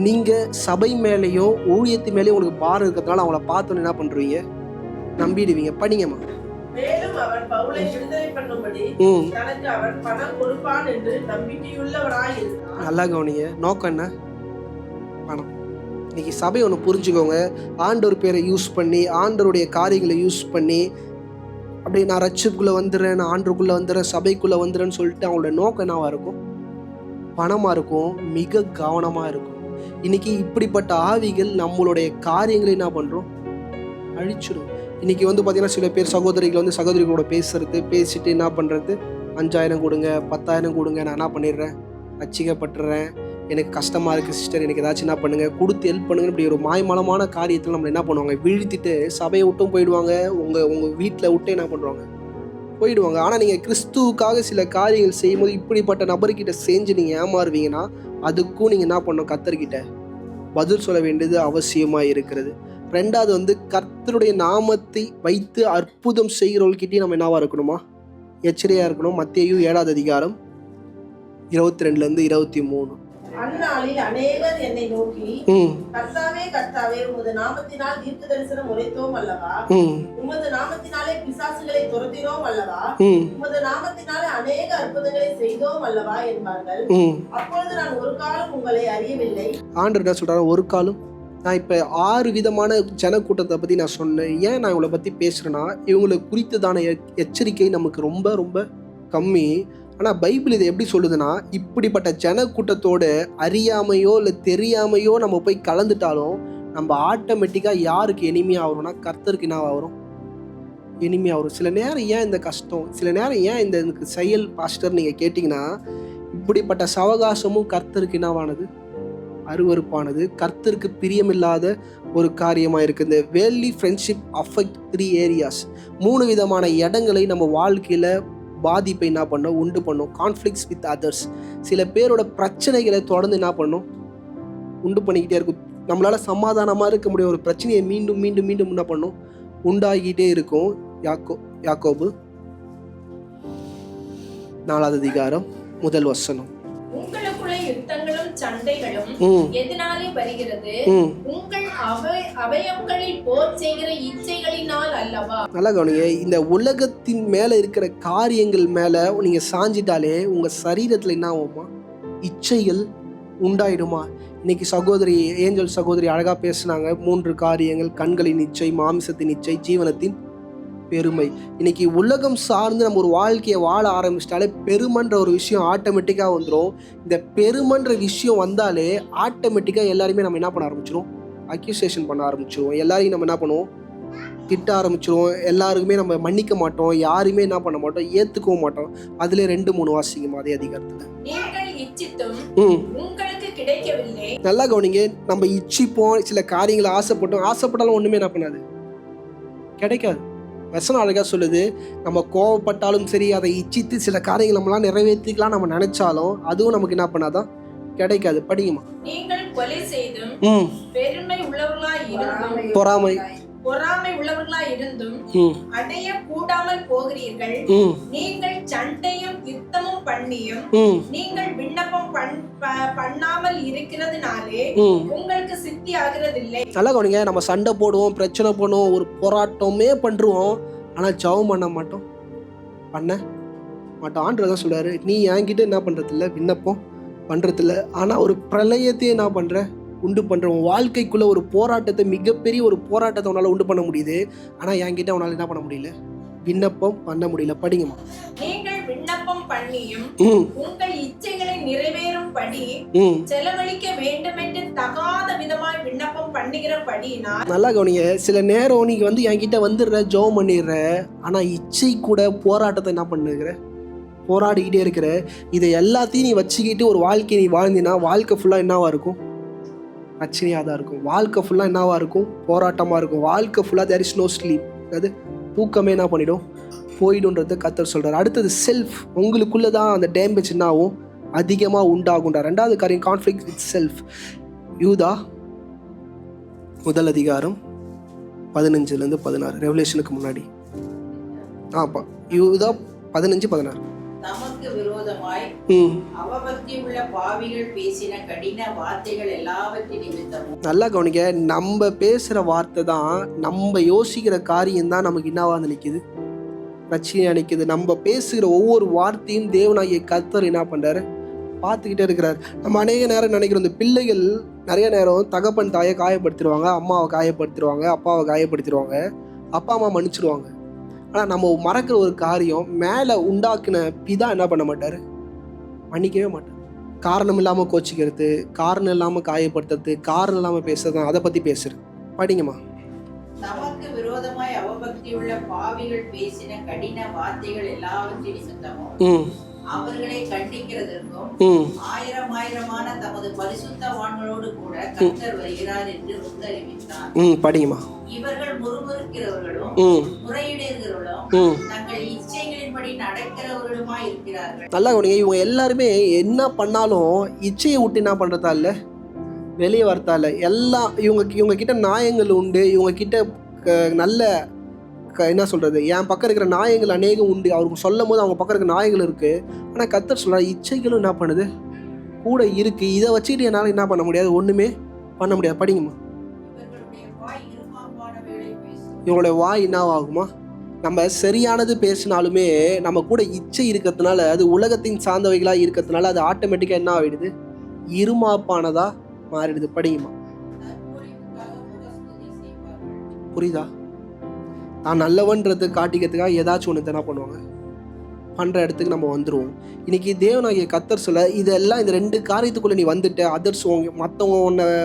நீங்கள் சபை மேலேயும் ஊழியத்து மேலேயும் உங்களுக்கு பாரம் இருக்கிறதுனால அவங்கள பார்த்தோன்னு என்ன பண்ணுறீங்க, நம்பிடுவீங்க. படிங்கம்மா. மேலும் அவன் பவுலை விடுதலை பண்ணும்படி தனக்கு அவன் பணம் கொடுப்பான் என்று நம்பிக்கையுள்ளவராய் இருந்தான். நல்லா கவனிங்க. நோக்கம் என்ன? பணம். இன்னைக்கு சபை ஒன்று புரிஞ்சுக்கோங்க. ஆண்டவர் பேரை யூஸ் பண்ணி, ஆண்டவருடைய காரியங்களை யூஸ் பண்ணி, அப்படி நான் ரட்சிப்புக்குள்ளே வந்துடுறேன், நான் ஆண்டருக்குள்ளே வந்துடுறேன், சபைக்குள்ளே வந்துடுறேன்னு சொல்லிட்டு அவங்களோட நோக்கம் என்னவாக இருக்கும்? பணமாக இருக்கும். மிக கவனமாக இருக்கும். இன்னைக்கு இப்படிப்பட்ட ஆவிகள் நம்மளுடைய காரியங்களை என்ன பண்ணுறோம்? அழிச்சிடும். இன்றைக்கி வந்து பார்த்திங்கன்னா சில பேர் சகோதரிகள் வந்து சகோதரிகளோட பேசிட்டு என்ன பண்ணுறது, 5000 கொடுங்க, 10,000 கொடுங்க, நான் என்ன பண்ணிடுறேன், ரட்சிக்கப்பட்டுறேன், எனக்கு கஷ்டமாக இருக்குது சிஸ்டர், எனக்கு ஏதாச்சும் என்ன பண்ணுங்கள், கொடுத்து ஹெல்ப் பண்ணுங்கன்னு இப்படி ஒரு மாய்மலமான காரியத்தில் நம்மளை என்ன பண்ணுவாங்க, வீழ்த்திட்டு சபையை விட்டும் போயிடுவாங்க, உங்கள் வீட்டில் விட்டு என்ன பண்ணுவாங்க, போயிடுவாங்க. ஆனால் நீங்கள் கிறிஸ்துவுக்காக சில காரியங்கள் செய்யும்போது இப்படிப்பட்ட நபர்கிட்ட செஞ்சு நீங்கள் ஏமாறுவீங்கன்னா அதுக்கும் நீங்கள் என்ன பண்ணணும், கர்த்தர்கிட்ட பதில் சொல்ல வேண்டியது அவசியமாக இருக்கிறது. ரெண்டாவது வந்து கர்த்தருடைய நாமத்தை வைத்து அற்புதம் செய்கிறவர்கிட்டையும் நம்ம என்னவா இருக்கணுமா, எச்சரிக்கையாக இருக்கணும். மத்தேயு 7ஆம் அதிகாரம் 22-23. அந்நாளில் அநேகர் என்னை நோக்கி, கர்த்தாவே கர்த்தாவே, உமது நாமத்தினால் தீர்க்க தரிசனம் உரைத்தோம் அல்லவா, உமது நாமத்தினாலே பிசாசுகளை துரத்தினோம் அல்லவா, உமது நாமத்தினாலே அநேக அற்புதங்களை செய்தோம் அல்லவா என்பார்கள். அப்பொழுது நான் ஒரு காலம் உங்களை அறியவில்லை. ஆண்டவர் என்ன சொல்றாரு, ஒரு காலம். நான் இப்போ 6 விதமான ஜனக்கூட்டத்தை பற்றி நான் சொன்னேன். ஏன் நான் இவங்களை பற்றி பேசுகிறேன்னா, இவங்களை குறித்ததான எச்சரிக்கை நமக்கு ரொம்ப ரொம்ப கம்மி. ஆனால் பைபிள் இதை எப்படி சொல்லுதுன்னா, இப்படிப்பட்ட ஜனக்கூட்டத்தோடு அறியாமையோ இல்லை தெரியாமையோ நம்ம போய் கலந்துட்டாலும் நம்ம ஆட்டோமேட்டிக்காக யாருக்கு எனிமையாக வரும்னா, கர்த்தருக்கு என்ன வரும், எனிமையாக வரும். சில நேரம் ஏன் இந்த கஷ்டம், சில நேரம் ஏன் இந்த செயல் பாஸ்டர் நீங்கள் கேட்டிங்கன்னா, இப்படிப்பட்ட சவகாசமும் கர்த்தருக்கு என்னவானது, அருவருப்பானது, கர்த்தருக்கு பிரியமில்லாத ஒரு காரியமாக இருக்குது. இந்த வேர்ல்ட்லி ஃப்ரெண்ட்ஷிப் அஃபெக்ட் 3 ஏரியாஸ், 3 விதமான இடங்களை நம்ம வாழ்க்கையில் பாதிப்பை என்ன பண்ணோம், உண்டு பண்ணோம். கான்ஃப்ளிக்ஸ் வித் அதர்ஸ், சில பேரோட பிரச்சனைகளை தொடர்ந்து என்ன பண்ணோம், உண்டு பண்ணிக்கிட்டே இருக்கும். நம்மளால் சமாதானமாக இருக்க முடிய ஒரு பிரச்சனையை மீண்டும் மீண்டும் மீண்டும் என்ன பண்ணோம், உண்டாகிக்கிட்டே இருக்கும். யாக்கோபு 4ஆம் அதிகாரம் 1 வசனம். உங்களுக்குள்ள யுத்தங்களும் சண்டைகளும் எதனாலே வருகிறது? உங்கள் அவயவங்களில் போர் செய்கிற இச்சைகளினால் அல்லவா? நல்லா கவனிங்க, இந்த உலகத்தின் மேல இருக்கிற காரியங்கள் மேல நீங்க சாஞ்சிட்டாலே உங்க சரீரத்துல என்ன ஆகுமா, இச்சைகள் உண்டாயிடுமா. இன்னைக்கு சகோதரி ஏஞ்சல் சகோதரி அழகா பேசுனாங்க, 3 காரியங்கள்: கண்களின் இச்சை, மாமிசத்தின் இச்சை, ஜீவனத்தின் பெருமை. இன்னைக்கு உலகம் சார்ந்து நம்ம ஒரு வாழ்க்கையை வாழ ஆரம்பிச்சிட்டாலே பெருமைன்ற ஒரு விஷயம் ஆட்டோமேட்டிக்காக வந்துடும். இந்த பெருமைன்ற விஷயம் வந்தாலே ஆட்டோமேட்டிக்காக எல்லாருமே நம்ம என்ன பண்ண ஆரம்பிச்சிடும், அக்யூசேஷன் பண்ண ஆரம்பிச்சிடுவோம். எல்லாரையும் நம்ம என்ன பண்ணுவோம், திட்ட ஆரம்பிச்சிடுவோம். எல்லாருக்குமே நம்ம மன்னிக்க மாட்டோம், யாருமே என்ன பண்ண மாட்டோம், ஏற்றுக்கவும் மாட்டோம். அதுல 2-3 வாசிங்கம்மா அதே அதிகாரத்தில். நீங்கள் இச்சித்தும் உங்களுக்கு கிடைக்கவில்லை. நல்லா கவனிங்க, நம்ம இச்சிப்போம், சில காரியங்களை ஆசைப்பட்டாலும் ஒண்ணுமே என்ன பண்ணாது, கிடைக்காது. வசனம் அழகா சொல்லுது, நம்ம கோவப்பட்டாலும் சரி, அதை இச்சித்து சில காரியங்கள் நம்மளாம் நிறைவேற்றிக்கலாம் நம்ம நினைச்சாலும் அதுவும் நமக்கு என்ன பண்ணாதான், கிடைக்காது. படிங்கம்மா. நீங்கள் கொலை செய்தும் பெருமை உள்ளவர்களாய் இருந்தும் பொறாமை உள்ளவர்களாய் இருந்தும் அடைய கூடாமல் போகிறீர்கள். நீங்கள் சண்டையும் யுத்தமும் பண்ணியும் நீங்கள் விண்ணப்பம் பண்ணாமல் இருக்கிறதுனாலே உங்களுக்கு சித்தி ஆகிறதில்லை. நல்லா கவனிங்க, நம்ம சண்டை போடுவோம், பிரச்சனை பண்ணுவோம், ஒரு போராட்டமே பண்றோம், ஆனா ஜெபம் பண்ண மாட்டோம். ஆண்டவர் தான் சொல்றாரு, நீ என்கிட்ட என்ன பண்றதில்ல, விண்ணப்பம் பண்றதில்ல, ஆனா ஒரு பிரளயத்தையே என்ன பண்ற, உண்டு பண்ற. உன் வாழ்க்கைக்குள்ள ஒரு போராட்டத்தை, மிகப்பெரிய ஒரு போராட்டத்தை உன்னால உண்டு பண்ண முடியுது, ஆனா என்கிட்ட உன்னால என்ன பண்ண முடியல, விண்ணப்பம் பண்ண முடியல. படிங்கம்மா. நீங்கள் விண்ணப்பம் பண்ணியும் உங்கள் இச்சைகளை நிறைவேறும்படி செலவழிக்க வேண்டும் என்று தகாத விதமாய் விண்ணப்பம் பண்ணுகிறபடினா. நல்லா கவனிங்க, சில நேரம் நீங்க வந்து என்கிட்ட வந்துடுற, ஜெபம் பண்ணிடுற, ஆனா இச்சை கூட போராட்டத்தை என்ன பண்ணுகிற, போராடிக்கிட்டே இருக்கிற. இதை எல்லாத்தையும் நீ வச்சுக்கிட்டு ஒரு வாழ்க்கை நீ வாழ்ந்தினா வாழ்க்கை ஃபுல்லா என்னவா இருக்கும், பிரச்சனையாக தான் இருக்கும். வாழ்க்கை ஃபுல்லாக என்னவா இருக்கும், போராட்டமாக இருக்கும். வாழ்க்கை ஃபுல்லாக தேர் இஸ் நோ ஸ்லீப், அது தூக்கமே என்ன பண்ணிடும், போயிடும்ன்றது கர்த்தர் சொல்கிறார். அடுத்தது செல்ஃப், உங்களுக்குள்ளே தான் அந்த டேமேஜ் என்ன ஆகும், அதிகமாக உண்டாகும்டா. 2வது காரியம் கான்ஃப்ளிக்ட் வித் செல்ஃப். யூதா 1 அதிகாரம் 15-16, ரெவலேஷனுக்கு முன்னாடி. யூதா 15-16. தமக்கு விரோதமாய் அவபக்தி உள்ள பாவிகள் பேசின கடின வார்த்தைகள் எல்லாவற்றின் நிமித்தமும். நல்லா கவனிக்க, நம்ம பேசுற வார்த்தை தான், நம்ம யோசிக்கிற காரியம் தான் நமக்கு என்னவா நினைக்குது, பிரச்சனையா நினைக்குது. நம்ம பேசுகிற ஒவ்வொரு வார்த்தையும் தேவனாகிய கர்த்தர் என்ன பண்றாரு, பார்த்துக்கிட்டே இருக்கிறார். நம்ம அநேக நேரம் நினைக்கிறோம், இந்த பிள்ளைகள் நிறைய நேரம் தகப்பன் தாயை காயப்படுத்திடுவாங்க, அம்மாவை காயப்படுத்திடுவாங்க, அப்பாவை காயப்படுத்திடுவாங்க, அப்பா அம்மா மன்னிச்சிடுவாங்க. ஆனால் நம்ம மறக்கிற ஒரு காரியம், மேலே உண்டாக்குன பிதா என்ன பண்ண மாட்டார், மன்னிக்கவே மாட்டார். காரணம் இல்லாமல் கோச்சிக்கிறது, காரணம் இல்லாமல் காயப்படுத்துறது, காரணம் இல்லாமல் பேசுறது, அதை பற்றி பேசுறது. படிங்கம்மா. நமக்கு விரோதமாய் அவபக்தியுள்ள பாவிகள் பேசின கடின வார்த்தைகள் எல்லாவற்றின் நிமித்தமும் அவர்களை கண்டிக்கிறதற்கும் ஆயிரமான தமது பரிசுத்தவான்களோடு கூட கர்த்தர் வருகிறார் என்று உத்தரவிட்டார். படிங்கம்மா. இவர்கள் முறுமுறுக்கிறவர்களும் முறையிடுகிறவர்களும் தங்கள் இச்சைகளின்படி நடக்கிறவர்களுமாய் இருக்கிறார்கள். நல்லா கவனிங்க, இவங்க எல்லாருமே என்ன பண்ணாலும் இச்சையை விட்டு என்ன பண்றதா இல்ல, வெளியே வரதா இல்ல. எல்லாம் இவங்க கிட்ட நியாயங்கள் உண்டு, இவங்க கிட்ட நல்ல என்ன சொல்றது, என் பக்கம் இருக்கிற நியாயங்கள் அநேகம் உண்டு. அவருக்கு சொல்லும் போது அவங்க பக்கம் இருக்கிற நியாயங்கள் இருக்கு. ஆனா கர்த்தர் சொல்றாரு இச்சைகளும் என்ன பண்ணுது கூட இருக்கு. இதை வச்சுக்கிட்டு என்னால என்ன பண்ண முடியாது, ஒண்ணுமே பண்ண முடியாது. படிங்கம்மா. இவங்களுடைய வாய் என்ன ஆகுமா, நம்ம சரியானது பேசினாலுமே நம்ம கூட இச்சை இருக்கிறதுனால, அது உலகத்தின் சார்ந்தவைகளா இருக்கிறதுனால அது ஆட்டோமேட்டிக்கா என்ன ஆகிடுது, இருமாப்பானதா மாறிடுது. படிங்கம்மா. புரியுதா? தான் நல்லவன்றது காட்டிக்கிறதுக்காக ஏதாச்சும் ஒன்று என்ன பண்ணுவாங்க, பண்ணுற இடத்துக்கு நம்ம வந்துடுவோம். இன்னைக்கு தேவனாகிய கர்த்தர் சொல்ல, இதெல்லாம் இந்த 2 காரியத்துக்குள்ளே நீ வந்துட்ட, அதர்ஸ்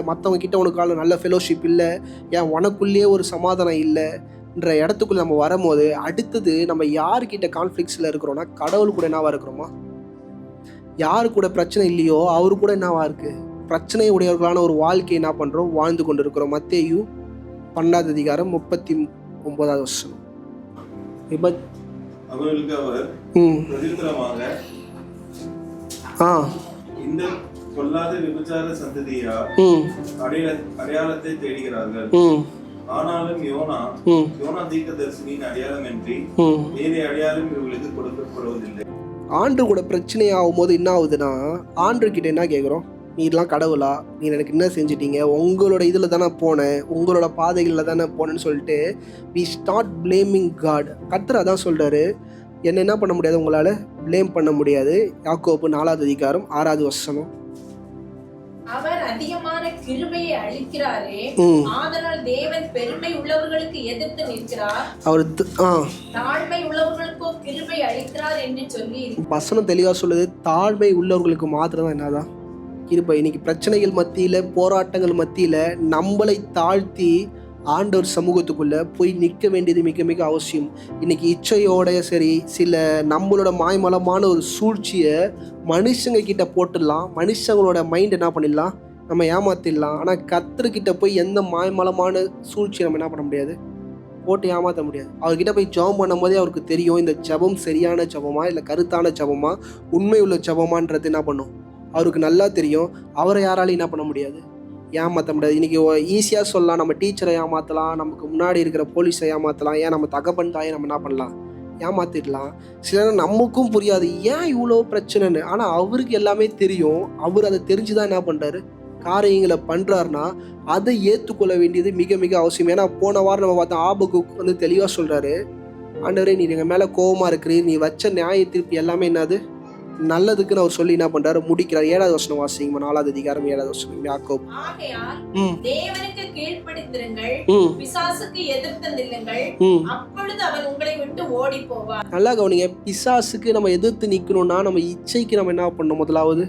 மற்றவங்க கிட்ட உனக்கால நல்ல ஃபெலோஷிப் இல்லை, ஏன் உனக்குள்ளேயே ஒரு சமாதானம் இல்லைன்ற இடத்துக்குள்ளே நம்ம வரும்போது, அடுத்தது நம்ம யாருக்கிட்ட கான்ஃப்ளிக்ஸில் இருக்கிறோன்னா கடவுள் கூட என்னவா இருக்கிறோமா, யாரு கூட பிரச்சனை இல்லையோ அவரு கூட என்னவா இருக்கு, பிரச்சனை உடையவர்களான ஒரு வாழ்க்கையை என்ன பண்ணுறோம், வாழ்ந்து கொண்டு இருக்கிறோம். மத்தேயு 12:39 அவர்களுக்கு அவர் பிரதித்திரமாக, இந்த பொல்லாத விபச்சார சந்ததியா அடையாளத்தை தேடுகிறார்கள். ஆனாலும் யோனா தீர்க்கதரிசியின் அடையாளமின்றி வேறு அடையாளம் இவர்களுக்கு கொடுக்கப்படுவதில்லை. ஆண்டு கூட பிரச்சனை ஆகும் போது என்ன ஆகுதுன்னா, ஆண்டு கிட்ட என்ன கேட்குறோம், நீ இதெல்லாம் கடவுளா, நீ எனக்கு என்ன செஞ்சிட்டீங்க, உங்களோட இதில் தானே போனேன், உங்களோட பாதைகளில் தானே போனேன்னு சொல்லிட்டு we start blaming God. கர்த்தர் அதான் சொல்கிறாரு, என்ன பண்ண முடியாது, உங்களால் ப்ளேம் பண்ண முடியாது. யாக்கோபு 4:6. அவர் அதிகமான கிருபையை அளிக்கிறாரே, ஆதலால் தேவன் பெருமை உள்ளவர்களுக்கு எதிர்த்து நிற்கிறார், அவர் தாழ்மை உள்ளவர்களுக்கோ கிருபை அளிக்கிறார் என்று சொல்லி வசனம் தெளிவாக சொல்லுது. தாழ்மை உள்ளவர்களுக்கு மாத்திரம் தான் என்னதான் கிருபை. இன்னைக்கு பிரச்சனைகள் மத்தியில், போராட்டங்கள் மத்தியில் நம்மளை தாழ்த்தி ஆண்டவர் சமூகத்துக்குள்ளே போய் நிற்க வேண்டியது மிக மிக அவசியம். இன்னைக்கு இச்சையோட சரி, சில நம்மளோட மாய்மலமான ஒரு சூழ்ச்சியை மனுஷங்க கிட்ட போட்டுடலாம், மனுஷங்களோட மைண்ட் என்ன பண்ணிடலாம், நம்ம ஏமாத்திடலாம். ஆனால் கர்த்தர்கிட்ட போய் எந்த மாய்மலமான சூழ்ச்சியை நம்ம என்ன பண்ண முடியாது, போட்டு ஏமாற்ற முடியாது. அவர்கிட்ட போய் ஜெபம் பண்ணும் போதே அவருக்கு தெரியும் இந்த ஜெபம் சரியான ஜெபமா இல்லை கருத்தான ஜெபமா, உண்மை உள்ள ஜெபமான்றது என்ன பண்ணும், அவருக்கு நல்லா தெரியும். அவரை யாராலையும் என்ன பண்ண முடியாது, ஏமாற்ற முடியாது. இன்றைக்கி ஈஸியாக சொல்லலாம், நம்ம டீச்சரை ஏமாற்றலாம், நமக்கு முன்னாடி இருக்கிற போலீஸை ஏமாற்றலாம், ஏன் நம்ம தகப்பன் தாயை நம்ம என்ன பண்ணலாம், ஏமாற்றிடலாம். சில நேரம் நமக்கும் புரியாது ஏன் இவ்வளோ பிரச்சனைன்னு. ஆனால் அவருக்கு எல்லாமே தெரியும். அவர் அதை தெரிஞ்சு தான் என்ன பண்ணுறாரு, காரியங்களை பண்ணுறாருன்னா அதை ஏற்றுக்கொள்ள வேண்டியது மிக மிக அவசியம். ஏன்னா போன வாரம் நம்ம பார்த்தா ஆபகுக்கு தெளிவாக சொல்கிறாரு, ஆண்டவரே நீ எங்கள் மேலே கோபமாக இருக்கிறீர், நீ வச்ச நியாய தீர்ப்பு எல்லாமே என்னது நல்லதுக்குன்னு அவர் சொல்லி என்ன பண்றாரு, முடிக்கிறார். 7வது வசனம் வாசிங்க. 4வது அதிகாரம் 7வது வசனம். யாக்கோபு. ஆகையால் தேவனுக்கு கீழ்ப்படிந்திருங்கள், பிசாசுக்கு எதிர்த்து நில்லுங்கள், அப்பொழுது அவன் உங்களை விட்டு ஓடி போவார். நல்லா கவனிங்க, பிசாசுக்கு நம்ம எதிர்த்து நிக்கணும்னா நம்ம இச்சைக்கு நம்ம என்ன பண்ணணும், முதலாவது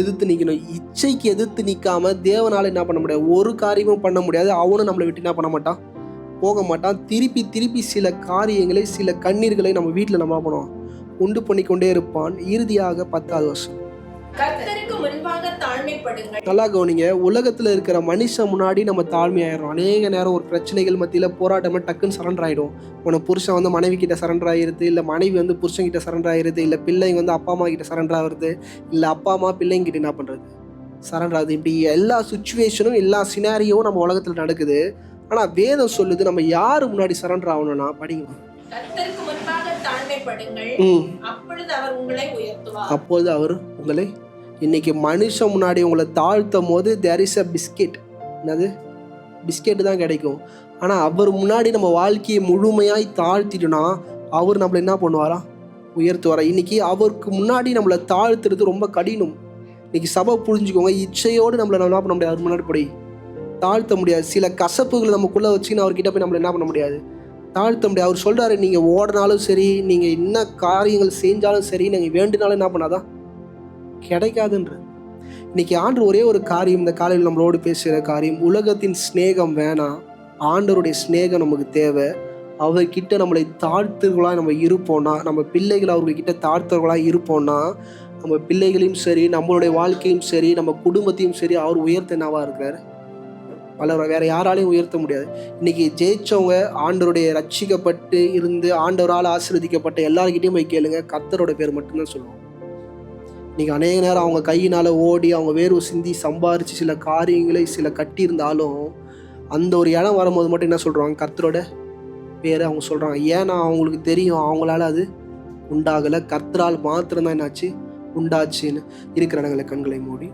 எதிர்த்து நிக்கணும். இச்சைக்கு எதிர்த்து நிக்காம தேவனால என்ன பண்ண முடியாது, ஒரு காரியமும் பண்ண முடியாது. அவனும் நம்மளை விட்டு என்ன பண்ண மாட்டான், போக மாட்டான். திருப்பி திருப்பி சில காரியங்களை, சில கண்ணீர்களை நம்ம வீட்டில் நம்ம பண்ணுவோம், உண்டு பண்ணிக்கொண்டே இருப்பான். இறுதியாக 10வது வருஷம், கர்த்தருக்கு முன்பாக தாழ்மைப்படுங்கள். நல்லா கவனிங்க, உலகத்துல இருக்கிற மனுஷன் முன்னாடி நம்ம தாழ்மையாயிரும். அநேக நேரம் ஒரு பிரச்சனைகள் மத்தியில போராட்டம் டக்குன்னு சரண்டர் ஆயிடும். உனக்கு புருஷன் வந்து மனைவி கிட்ட சரண்டர் ஆயிருது, இல்லை மனைவி வந்து புருஷன் கிட்ட சரண்டர் ஆயிருது, இல்லை பிள்ளைங்க வந்து அப்பா அம்மா கிட்ட சரண்டர் ஆகுறது, இல்லை அப்பா அம்மா பிள்ளைங்க கிட்ட என்ன பண்றது, சரண்டர் ஆகுது. இப்படி எல்லா சுச்சுவேஷனும், எல்லா சினாரியோவும் நம்ம உலகத்துல நடக்குது. ஆனா வேதம் சொல்லுது நம்ம யாரு முன்னாடி சரண்டர் ஆகணும்னா, படிங்க, கர்த்தருக்கு முன்பாக தாழ்மைப்படுங்கள், அப்பொழுது அவர் உங்களை உயர்த்துவார். அப்பொழுது அவர் உங்களை, இன்னைக்கு மனுஷன் முன்னாடி உங்களை தாழ்த்தும் போது தேர் இஸ் அ பிஸ்கெட், என்னது பிஸ்கெட்டு தான் கிடைக்கும். ஆனால் அவர் முன்னாடி நம்ம வாழ்க்கையை முழுமையாய் தாழ்த்திட்டோம்னா அவர் நம்மளை என்ன பண்ணுவாரா, உயர்த்துவாரா. இன்னைக்கு அவருக்கு முன்னாடி நம்மளை தாழ்த்துறது ரொம்ப கடினம். இன்னைக்கு சபை புரிஞ்சுக்கோங்க, இச்சையோடு நம்மளை நம்ம என்ன பண்ண முடியாது, அவர் முன்னாடி போய் தாழ்த்த முடியாது. சில கசப்புகளை நமக்குள்ளே வச்சுன்னு அவர்கிட்ட போய் நம்மளை என்ன பண்ண முடியாது, தாழ்த்த முடியாது. அவர் சொல்கிறாரு, நீங்கள் ஓடினாலும் சரி, நீங்கள் என்ன காரியங்கள் செஞ்சாலும் சரி, நீங்கள் வேண்டினாலும் என்ன பண்ணாதான் கிடைக்காதுன்ற. இன்னைக்கு ஆண்டு ஒரே ஒரு காரியம் இந்த காலையில் நம்மளோடு பேசுகிற காரியம், உலகத்தின் ஸ்நேகம் வேணாம், ஆண்டவருடைய சிநேகம் நமக்கு தேவை. அவர்கிட்ட நம்மளை தாழ்த்துகளாக நம்ம இருப்போம்னா, நம்ம பிள்ளைகள் அவர்கிட்ட தாழ்த்தவர்களாக இருப்போம்னா, நம்ம பிள்ளைகளையும் சரி, நம்மளுடைய வாழ்க்கையும் சரி, நம்ம குடும்பத்தையும் சரி அவர் உயர்த்த என்னவா இருக்கிறார்? வேற யாராலையும் உயர்த்த முடியாது. இன்னைக்கு ஜெயிச்சவங்க, ஆண்டவருடைய ரட்சிக்கப்பட்டு இருந்து ஆண்டவரால் ஆசீர்வதிக்கப்பட்ட எல்லார்கிட்டையும் போய் கேளுங்க, கர்த்தரோட பேர் மட்டும்தான் சொல்லுவோம். இன்னைக்கு அநேக நேரம் அவங்க கையினால ஓடி அவங்க வேர்வை சிந்தி சம்பாரிச்சு சில காரியங்களை சில கட்டி இருந்தாலும் அந்த ஒரு இடம் வரும்போது மட்டும் என்ன சொல்றாங்க? கர்த்தரோட பேரை அவங்க சொல்றாங்க. ஏன்னா அவங்களுக்கு தெரியும் அவங்களால அது உண்டாகலை, கர்த்தரால் மாத்திரம்தான் என்னாச்சு உண்டாச்சுன்னு. இருக்கிற இடங்களை கண்களை மூடி